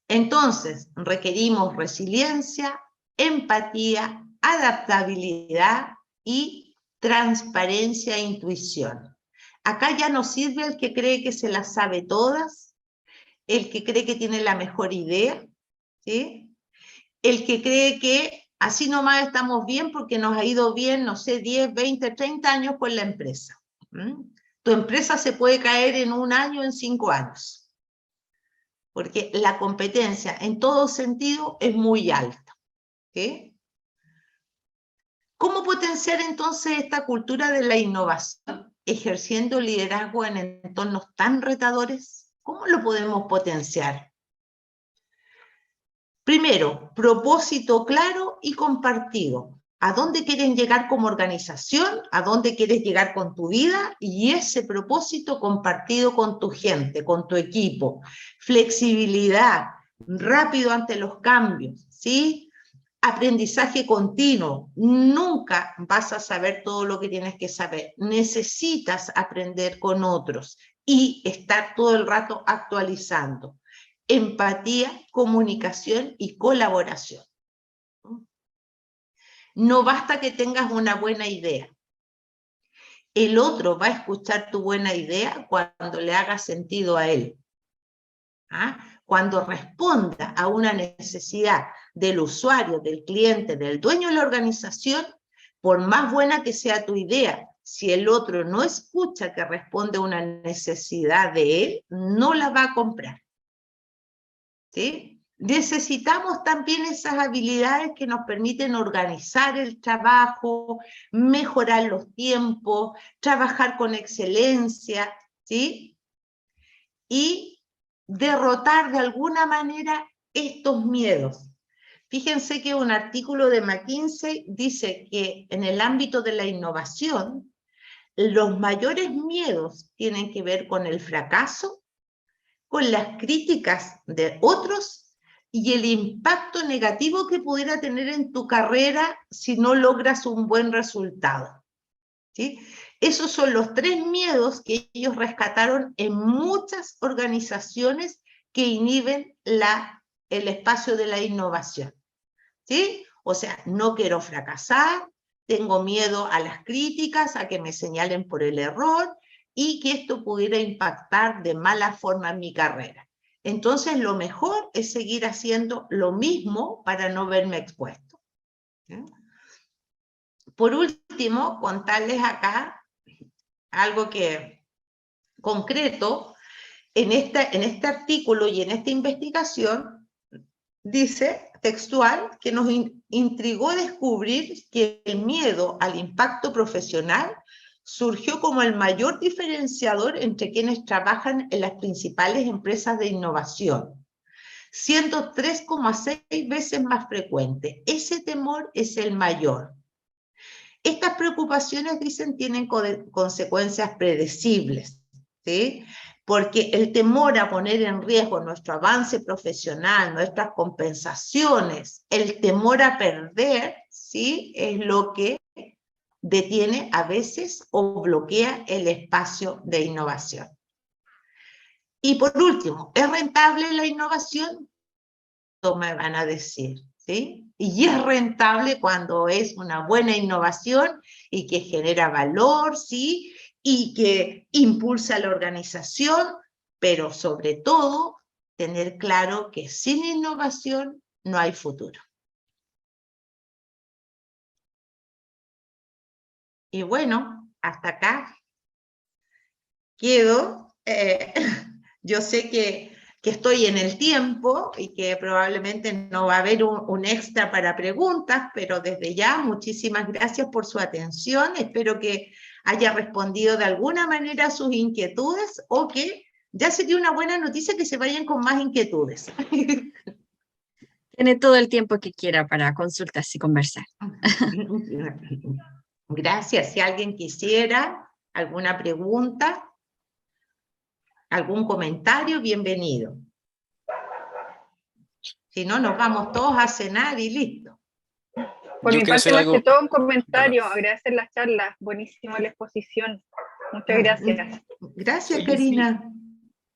Entonces, requerimos resiliencia, empatía, adaptabilidad y transparencia e intuición. Acá ya no sirve el que cree que se las sabe todas, el que cree que tiene la mejor idea, ¿sí? El que cree que así nomás estamos bien porque nos ha ido bien, no sé, 10, 20, 30 años con la empresa. Tu empresa se puede caer en 1 año, en 5 años. Porque la competencia en todo sentido es muy alta. ¿Sí? ¿Cómo potenciar entonces esta cultura de la innovación ejerciendo liderazgo en entornos tan retadores? ¿Cómo lo podemos potenciar? Primero, propósito claro y compartido. ¿A dónde quieren llegar como organización? ¿A dónde quieres llegar con tu vida? Y ese propósito compartido con tu gente, con tu equipo. Flexibilidad, rápido ante los cambios, ¿sí? Aprendizaje continuo. Nunca vas a saber todo lo que tienes que saber. Necesitas aprender con otros y estar todo el rato actualizando. Empatía, comunicación y colaboración. No basta que tengas una buena idea. El otro va a escuchar tu buena idea cuando le haga sentido a él. Cuando responda a una necesidad del usuario, del cliente, del dueño de la organización, por más buena que sea tu idea, si el otro no escucha que responde a una necesidad de él, no la va a comprar. ¿Sí? Necesitamos también esas habilidades que nos permiten organizar el trabajo, mejorar los tiempos, trabajar con excelencia, ¿sí? Y derrotar de alguna manera estos miedos. Fíjense que un artículo de McKinsey dice que en el ámbito de la innovación, los mayores miedos tienen que ver con el fracaso, con las críticas de otros y el impacto negativo que pudiera tener en tu carrera si no logras un buen resultado. ¿Sí? Esos son los 3 miedos que ellos rescataron en muchas organizaciones que inhiben el espacio de la innovación. ¿Sí? O sea, no quiero fracasar, tengo miedo a las críticas, a que me señalen por el error y que esto pudiera impactar de mala forma en mi carrera. Entonces, lo mejor es seguir haciendo lo mismo para no verme expuesto. ¿Sí? Por último, contarles acá algo que concreto, en este artículo y en esta investigación, dice textual que nos intrigó descubrir que el miedo al impacto profesional surgió como el mayor diferenciador entre quienes trabajan en las principales empresas de innovación, siendo 3,6 veces más frecuente. Ese temor es el mayor. Estas preocupaciones, dicen, tienen consecuencias predecibles, ¿sí? Porque el temor a poner en riesgo nuestro avance profesional, nuestras compensaciones, el temor a perder, ¿sí? Es lo que detiene a veces o bloquea el espacio de innovación. Y por último, ¿es rentable la innovación? Todos me van a decir, ¿sí? Y es rentable cuando es una buena innovación y que genera valor, ¿sí? Y que impulsa la organización, pero sobre todo, tener claro que sin innovación no hay futuro. Y bueno, hasta acá quedo. Yo sé que estoy en el tiempo y que probablemente no va a haber un extra para preguntas, pero desde ya muchísimas gracias por su atención. Espero que haya respondido de alguna manera a sus inquietudes, o que ya sería una buena noticia que se vayan con más inquietudes. Tiene todo el tiempo que quiera para consultas y conversar. Gracias. Si alguien quisiera alguna pregunta, algún comentario, bienvenido. Si no, nos vamos todos a cenar y listo. Por Yo mi quiero parte, hacer más algo. que todo un comentario, agradecer la charla, buenísima la exposición. Muchas gracias. Gracias, Oye, Karina. sí.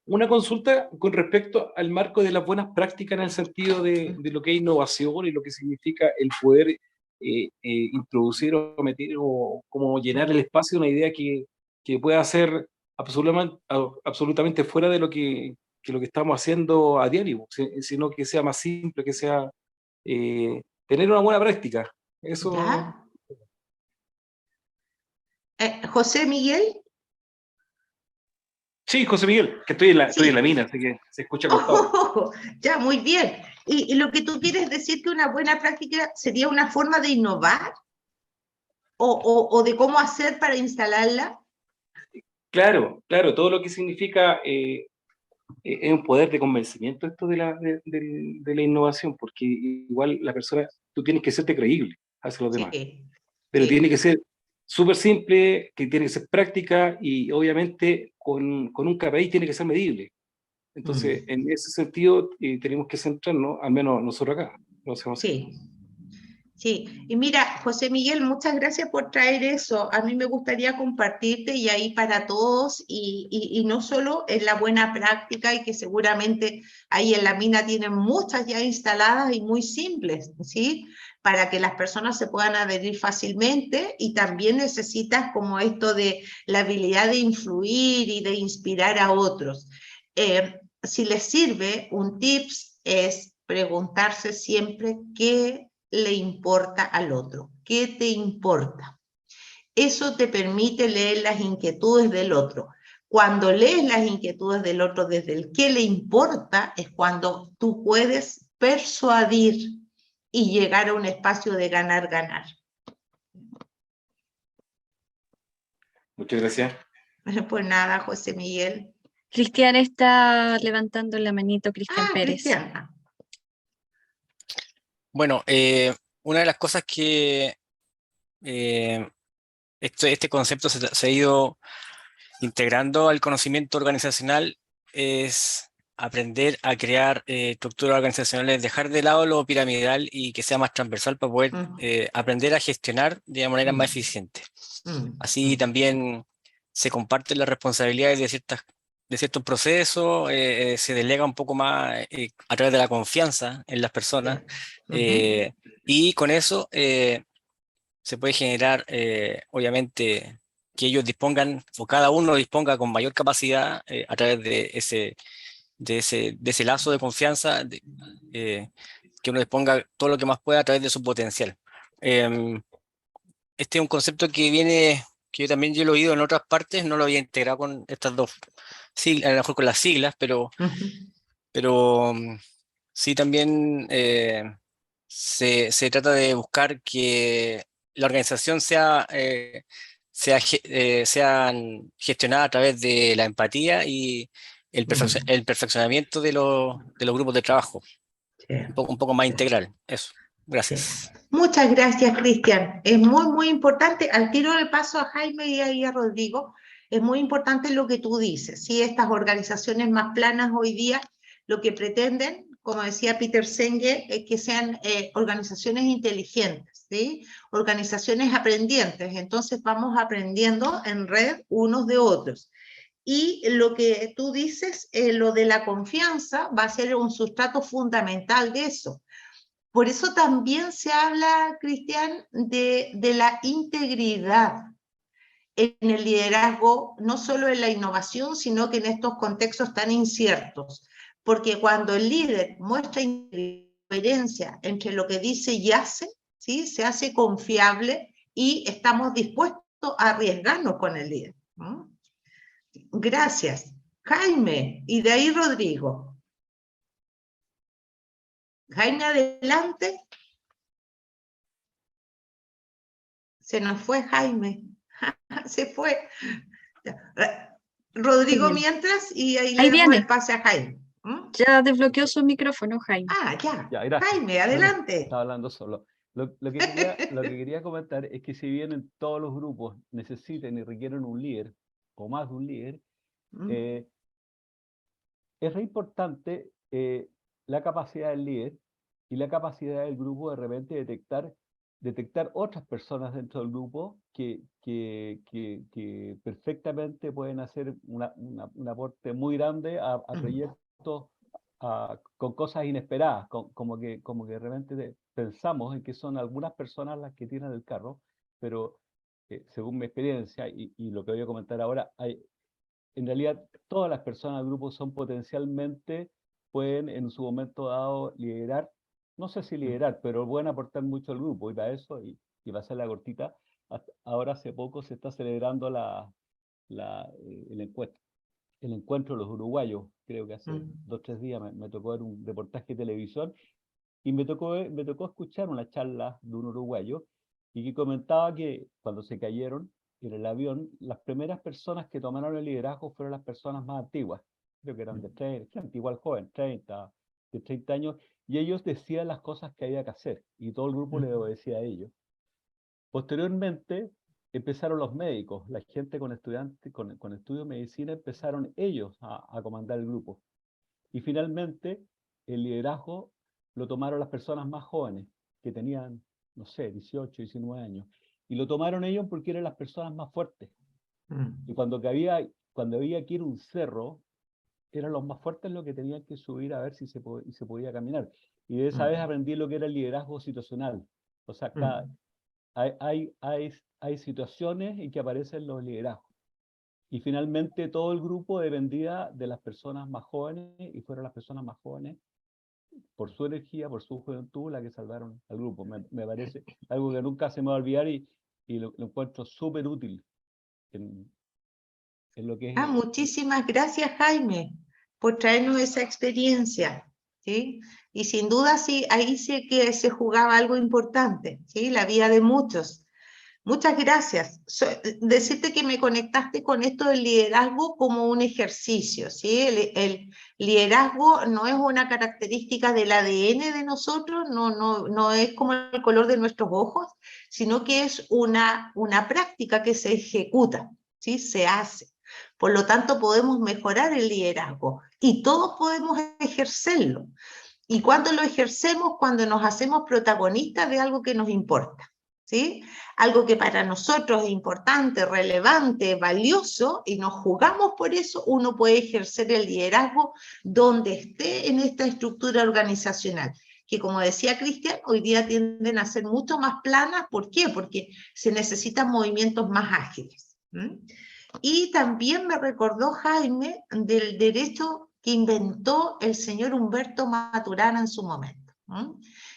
Una consulta con respecto al marco de las buenas prácticas en el sentido de lo que es innovación y lo que significa el poder introducir o meter o como llenar el espacio de una idea que pueda ser absolutamente fuera de lo que lo que estamos haciendo a diario, sino que sea más simple, que sea tener una buena práctica. Eso. ¿Ya? José Miguel. Sí, José Miguel, que estoy en la mina, así que se escucha cortado. Ya, muy bien. ¿Y lo que tú quieres decir que una buena práctica sería una forma de innovar? ¿O de cómo hacer para instalarla? Claro, todo lo que significa es un poder de convencimiento esto de la innovación, porque igual la persona, tú tienes que serte creíble hacia los demás, pero sí. Tiene que ser súper simple, que tiene que ser práctica y obviamente con un KPI tiene que ser medible. Entonces, en ese sentido, tenemos que centrarnos, al menos nosotros acá. Lo hacemos así. Sí, y mira, José Miguel, muchas gracias por traer eso. A mí me gustaría compartirte y ahí para todos, y no solo en la buena práctica, y que seguramente ahí en la mina tienen muchas ya instaladas y muy simples, ¿sí? Para que las personas se puedan adherir fácilmente, y también necesitas como esto de la habilidad de influir y de inspirar a otros. Si les sirve, un tips es preguntarse siempre qué le importa al otro, qué te importa. Eso te permite leer las inquietudes del otro. Cuando lees las inquietudes del otro desde el qué le importa, es cuando tú puedes persuadir y llegar a un espacio de ganar-ganar. Muchas gracias. Pues nada, José Miguel. Cristian está levantando la manito, Cristian Pérez. Cristian. Bueno, una de las cosas que este concepto se ha ido integrando al conocimiento organizacional es aprender a crear estructuras organizacionales, dejar de lado lo piramidal y que sea más transversal para poder aprender a gestionar de una manera más eficiente. Así también se comparten las responsabilidades de ciertos procesos, se delega un poco más a través de la confianza en las personas, y con eso se puede generar, obviamente, que ellos dispongan, o cada uno disponga con mayor capacidad a través de ese lazo de confianza, que uno disponga todo lo que más pueda a través de su potencial. Este es un concepto que yo también lo he oído en otras partes, no lo había integrado con estas dos siglas, a lo mejor con las siglas, pero sí también se trata de buscar que la organización sea gestionada a través de la empatía y el perfeccionamiento de los grupos de trabajo. Un poco más integral. Eso. Gracias. Muchas gracias, Cristian. Es muy, muy importante. Al tiro de paso a Jaime y a Rodrigo, es muy importante lo que tú dices. ¿Sí? Estas organizaciones más planas hoy día lo que pretenden, como decía Peter Senge, es que sean organizaciones inteligentes. ¿sí? Organizaciones aprendientes, entonces vamos aprendiendo en red unos de otros. Y lo que tú dices, lo de la confianza, va a ser un sustrato fundamental de eso. Por eso también se habla, Cristian, de la integridad en el liderazgo, no solo en la innovación, sino que en estos contextos tan inciertos. Porque cuando el líder muestra coherencia entre lo que dice y hace, ¿sí? Se hace confiable y estamos dispuestos a arriesgarnos con el líder, ¿no? Gracias. Jaime, y de ahí Rodrigo. Jaime, adelante. Se nos fue Jaime. Se fue. Rodrigo mientras, y ahí le damos el pase a Jaime. Ya desbloqueó su micrófono, Jaime. Ah, ya. Gracias. Jaime, adelante. Estaba hablando solo. Lo que quería comentar es que si bien en todos los grupos necesitan y requieren un líder, o más de un líder, es re importante la capacidad del líder y la capacidad del grupo de repente detectar otras personas dentro del grupo que perfectamente pueden hacer un aporte muy grande a proyectos con cosas inesperadas, como que de repente pensamos en que son algunas personas las que tiran el carro, pero según mi experiencia y lo que voy a comentar ahora, en realidad todas las personas del grupo pueden en su momento dado liderar, no sé si liderar, pero pueden aportar mucho al grupo, y para eso, y va a ser la cortita, ahora hace poco se está celebrando el encuentro de los uruguayos, creo que hace 2 o 3 días me tocó ver un reportaje de televisión, y me tocó escuchar una charla de un uruguayo, y que comentaba que cuando se cayeron en el avión, las primeras personas que tomaron el liderazgo fueron las personas más antiguas, creo que eran de 30, igual joven, de 30 años, y ellos decían las cosas que había que hacer, y todo el grupo le obedecía a ellos. Posteriormente, empezaron los médicos, la gente con estudiantes, con estudios de medicina, empezaron ellos a comandar el grupo. Y finalmente, el liderazgo lo tomaron las personas más jóvenes, que tenían, no sé, 18, 19 años. Y lo tomaron ellos porque eran las personas más fuertes. Y cuando había que ir a un cerro, eran los más fuertes los que tenían que subir a ver si se podía caminar. Y de esa vez aprendí lo que era el liderazgo situacional. O sea, hay situaciones en que aparecen los liderazgos. Y finalmente todo el grupo dependía de las personas más jóvenes, y fueron las personas más jóvenes, por su energía, por su juventud, las que salvaron al grupo. Me parece algo que nunca se me va a olvidar, y lo encuentro súper útil en lo que es... Muchísimas gracias, Jaime, por traernos esa experiencia, ¿sí? Y sin duda, sí, ahí sí que se jugaba algo importante, ¿sí? La vida de muchos. Muchas gracias. Decirte que me conectaste con esto del liderazgo como un ejercicio, ¿sí? El liderazgo no es una característica del ADN de nosotros, no es como el color de nuestros ojos, sino que es una práctica que se ejecuta, ¿sí? Se hace. Por lo tanto, podemos mejorar el liderazgo y todos podemos ejercerlo. ¿Y cuándo lo ejercemos? Cuando nos hacemos protagonistas de algo que nos importa, ¿sí? Algo que para nosotros es importante, relevante, valioso, y nos jugamos por eso, uno puede ejercer el liderazgo donde esté en esta estructura organizacional, que como decía Cristian, hoy día tienden a ser mucho más planas. ¿Por qué? Porque se necesitan movimientos más ágiles. Y también me recordó Jaime del derecho que inventó el señor Humberto Maturana en su momento,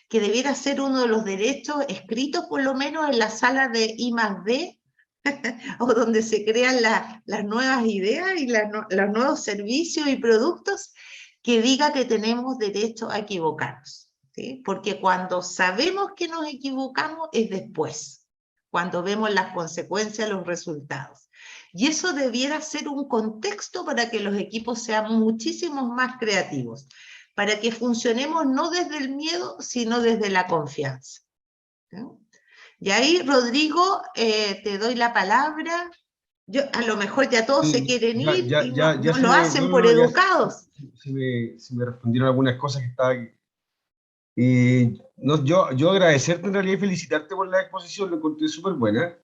que debiera ser uno de los derechos escritos por lo menos en la sala de I+D, o donde se crean las nuevas ideas y los nuevos servicios y productos, que diga que tenemos derecho a equivocarnos, ¿sí? Porque cuando sabemos que nos equivocamos es después, cuando vemos las consecuencias, los resultados. Y eso debiera ser un contexto para que los equipos sean muchísimo más creativos, para que funcionemos no desde el miedo, sino desde la confianza. ¿No? Y ahí, Rodrigo, te doy la palabra. A lo mejor ya todos se quieren ir y no lo hacen por educados. Se me respondieron algunas cosas que estaba No, yo agradecerte en realidad y felicitarte por la exposición, lo encontré súper buena.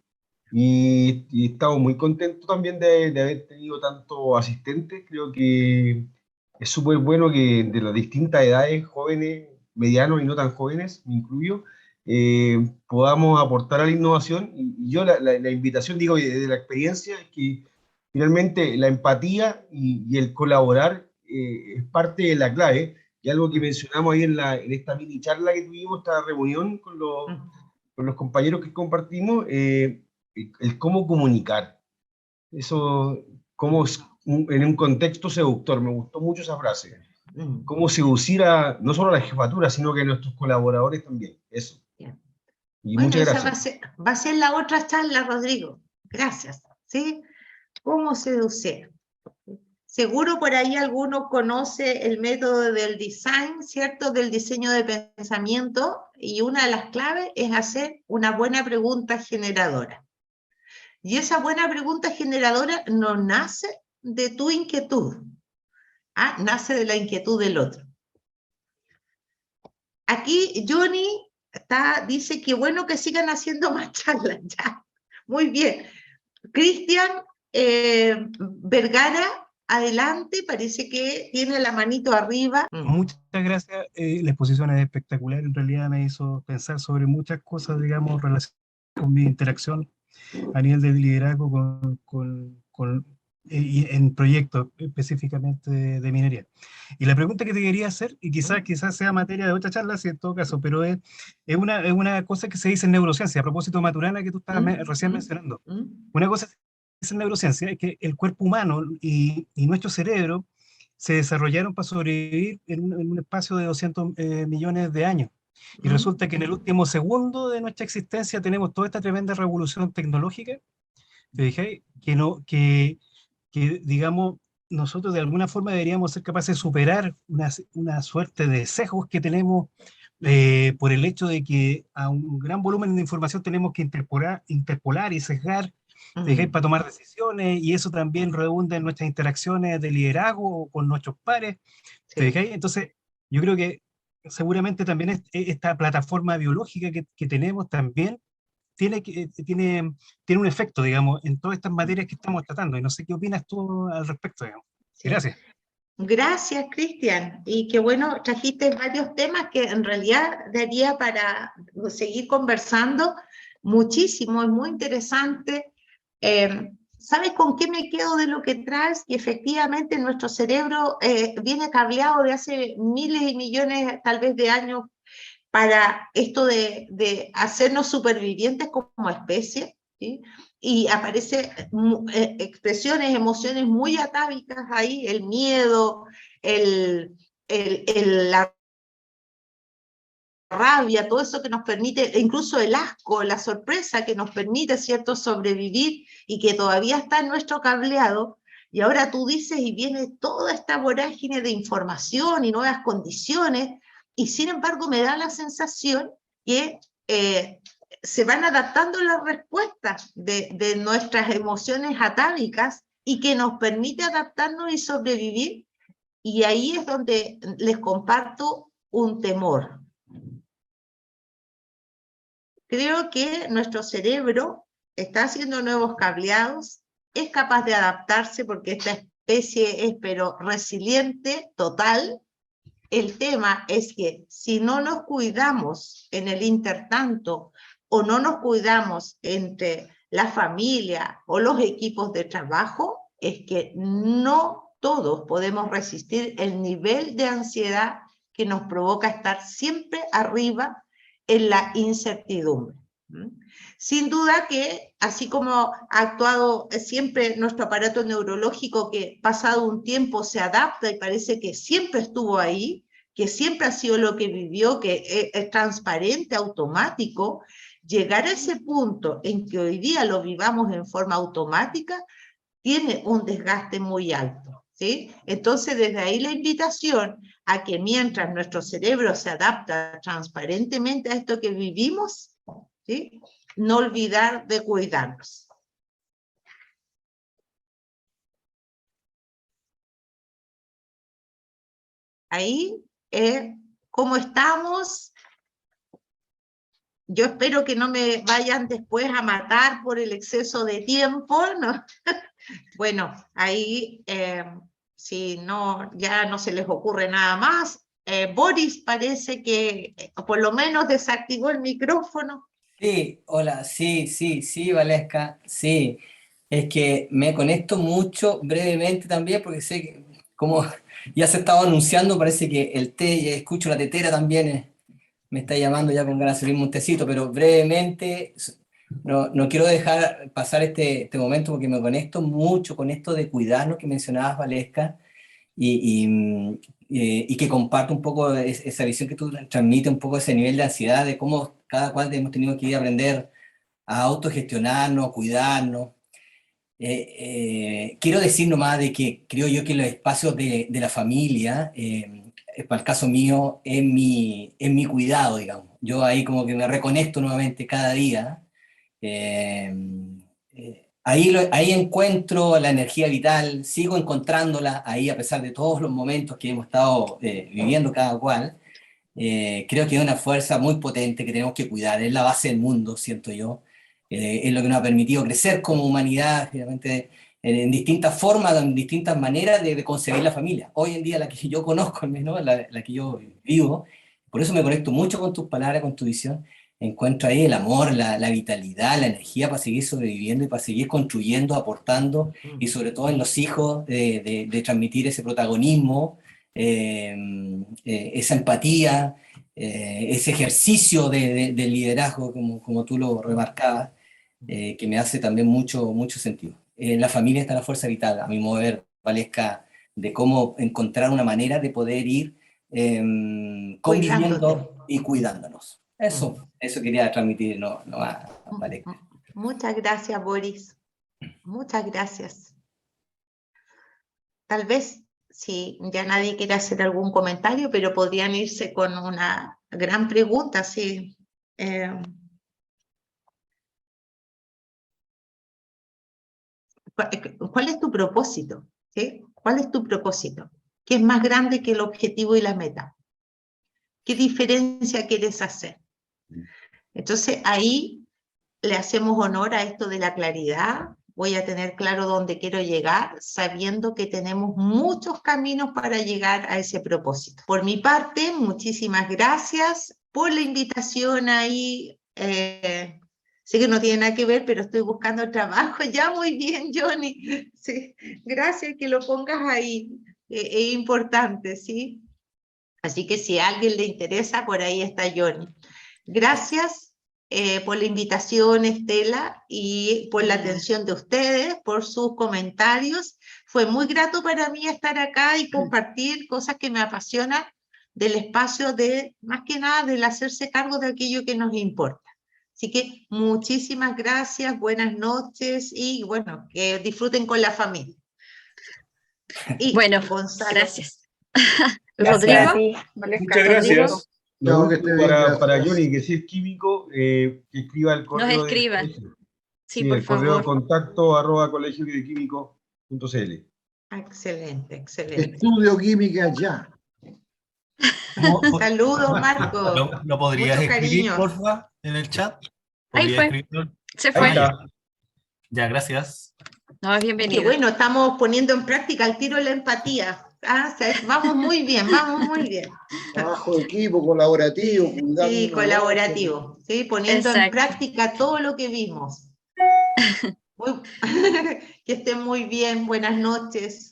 Y he estado muy contento también de haber tenido tantos asistentes. Creo que es súper bueno que de las distintas edades, jóvenes, medianos y no tan jóvenes, me incluyo, podamos aportar a la innovación. Y yo la invitación, digo, de la experiencia, es que finalmente la empatía y el colaborar es parte de la clave. Y algo que mencionamos ahí en esta mini charla que tuvimos, esta reunión con los compañeros que compartimos, el cómo comunicar. Eso, cómo en un contexto seductor, me gustó mucho esa frase. Cómo seducir a, no solo a la jefatura, sino que a nuestros colaboradores también. Eso. Y bueno, muchas esa gracias. va a ser la otra charla, Rodrigo. Gracias. ¿Sí? ¿Cómo seducir? Seguro por ahí alguno conoce el método del design, ¿cierto? Del diseño de pensamiento, y una de las claves es hacer una buena pregunta generadora. Y esa buena pregunta generadora no nace de tu inquietud, nace de la inquietud del otro. Aquí Johnny dice que bueno que sigan haciendo más charlas. Ya. Muy bien. Cristian Vergara, adelante, parece que tiene la manito arriba. Muchas gracias, la exposición es espectacular, en realidad me hizo pensar sobre muchas cosas, digamos, relacionadas con mi interacción a nivel de liderazgo en proyectos específicamente de minería. Y la pregunta que te quería hacer, y quizás sea materia de otra charla, si en todo caso, pero es una cosa que se dice en neurociencia, a propósito de Maturana, que tú estabas recién mencionando. Una cosa que se dice en neurociencia es que el cuerpo humano y nuestro cerebro se desarrollaron para sobrevivir en un espacio de 200 millones de años. Y resulta que en el último segundo de nuestra existencia tenemos toda esta tremenda revolución tecnológica, ¿te dije? Que digamos, nosotros de alguna forma deberíamos ser capaces de superar una suerte de sesgos que tenemos por el hecho de que a un gran volumen de información tenemos que interpolar y sesgar, ¿te dije? Para tomar decisiones, y eso también redunda en nuestras interacciones de liderazgo con nuestros pares, ¿te dije? Entonces, yo creo que seguramente también esta plataforma biológica que tenemos también tiene un efecto, digamos, en todas estas materias que estamos tratando. Y no sé qué opinas tú al respecto, digamos. Sí. Gracias. Gracias, Cristian. Y qué bueno, trajiste varios temas que en realidad daría para seguir conversando muchísimo, es muy interesante. ¿Sabes con qué me quedo de lo que traes? Y efectivamente nuestro cerebro viene cableado de hace miles y millones, tal vez de años, para esto de hacernos supervivientes como especie, ¿sí? Y aparecen expresiones, emociones muy atávicas ahí, el miedo, la rabia, todo eso que nos permite, incluso el asco, la sorpresa que nos permite, ¿cierto?, sobrevivir y que todavía está en nuestro cableado. Y ahora tú dices, y viene toda esta vorágine de información y nuevas condiciones, y sin embargo me da la sensación que se van adaptando las respuestas de nuestras emociones atávicas y que nos permite adaptarnos y sobrevivir. Y ahí es donde les comparto un temor. Creo que nuestro cerebro está haciendo nuevos cableados, es capaz de adaptarse porque esta especie es pero resiliente, total. El tema es que si no nos cuidamos en el intertanto o no nos cuidamos entre la familia o los equipos de trabajo, es que no todos podemos resistir el nivel de ansiedad que nos provoca estar siempre arriba en la incertidumbre. Sin duda que, así como ha actuado siempre nuestro aparato neurológico, que pasado un tiempo se adapta y parece que siempre estuvo ahí, que siempre ha sido lo que vivió, que es transparente, automático, llegar a ese punto en que hoy día lo vivamos en forma automática, tiene un desgaste muy alto, ¿sí? Entonces, desde ahí la invitación a que mientras nuestro cerebro se adapta transparentemente a esto que vivimos, ¿sí?, no olvidar de cuidarnos. Ahí ¿Cómo estamos? Yo espero que no me vayan después a matar por el exceso de tiempo, ¿no? Bueno, ahí, si no, ya no se les ocurre nada más. Boris parece que por lo menos desactivó el micrófono. Sí, hola, sí, Valesca, sí. Es que me conecto mucho brevemente también porque sé que como ya se estaba anunciando, parece que el té, ya escucho la tetera también, me está llamando ya con ganas de servirme un tecito, pero brevemente, no quiero dejar pasar este momento porque me conecto mucho con esto de cuidarnos que mencionabas, Valesca, y que comparto un poco esa visión que tú transmites, un poco ese nivel de ansiedad, de cómo cada cual hemos tenido que ir a aprender a autogestionarnos, a cuidarnos. Quiero decir nomás de que creo yo que los espacios de la familia, para el caso mío, es mi cuidado, digamos. Yo ahí como que me reconecto nuevamente cada día. Ahí encuentro la energía vital, sigo encontrándola ahí a pesar de todos los momentos que hemos estado viviendo cada cual. Creo que es una fuerza muy potente que tenemos que cuidar, es la base del mundo, siento yo. Es lo que nos ha permitido crecer como humanidad, realmente, en distintas formas, en distintas maneras de concebir la familia. Hoy en día la que yo conozco, al menos, la que yo vivo, por eso me conecto mucho con tus palabras, con tu visión. Encuentro ahí el amor, la vitalidad, la energía para seguir sobreviviendo y para seguir construyendo, aportando, y sobre todo en los hijos, de transmitir ese protagonismo, esa empatía, ese ejercicio de liderazgo, como tú lo remarcabas, que me hace también mucho sentido. En la familia está la fuerza vital, a mi modo de ver, Valesca, de cómo encontrar una manera de poder ir conviviendo y cuidándonos. Eso quería transmitir, no a Valesca. Muchas gracias, Boris. Muchas gracias. Tal vez, si ya nadie quiere hacer algún comentario, pero podrían irse con una gran pregunta, sí. ¿Cuál es tu propósito? ¿Sí? ¿Cuál es tu propósito? ¿Qué es más grande que el objetivo y la meta? ¿Qué diferencia quieres hacer? Entonces ahí le hacemos honor a esto de la claridad. Voy a tener claro dónde quiero llegar, sabiendo que tenemos muchos caminos para llegar a ese propósito. Por mi parte, muchísimas gracias por la invitación ahí. Sé que no tiene nada que ver, pero estoy buscando trabajo. Ya, muy bien, Johnny. Sí, gracias que lo pongas ahí. Es importante, ¿sí? Así que si a alguien le interesa, por ahí está Johnny. Gracias por la invitación, Estela, y por la atención de ustedes, por sus comentarios. Fue muy grato para mí estar acá y compartir cosas que me apasionan del espacio de, más que nada, del hacerse cargo de aquello que nos importa. Así que muchísimas gracias, buenas noches y bueno, que disfruten con la familia. Y bueno, Gonzalo. Gracias. Rodrigo. Muchas gracias. No, para Johnny, que si es químico, que escriba el correo. Nos escriba. Sí, por favor. Correo contacto@colegioquímico.cl. Excelente, excelente. Estudio química ya. Saludos, Marco. ¿Lo podrías Mucho escribir, cariño. porfa, en el chat? Ahí fue. Escribirlo? Se fue. Ya, gracias. No, es bienvenido. Qué bueno, estamos poniendo en práctica el tiro de la empatía. Vamos muy bien, vamos muy bien. Trabajo de equipo, colaborativo. Sí, colaborativo. ¿Sí? Poniendo en práctica todo lo que vimos. Que estén muy bien, buenas noches.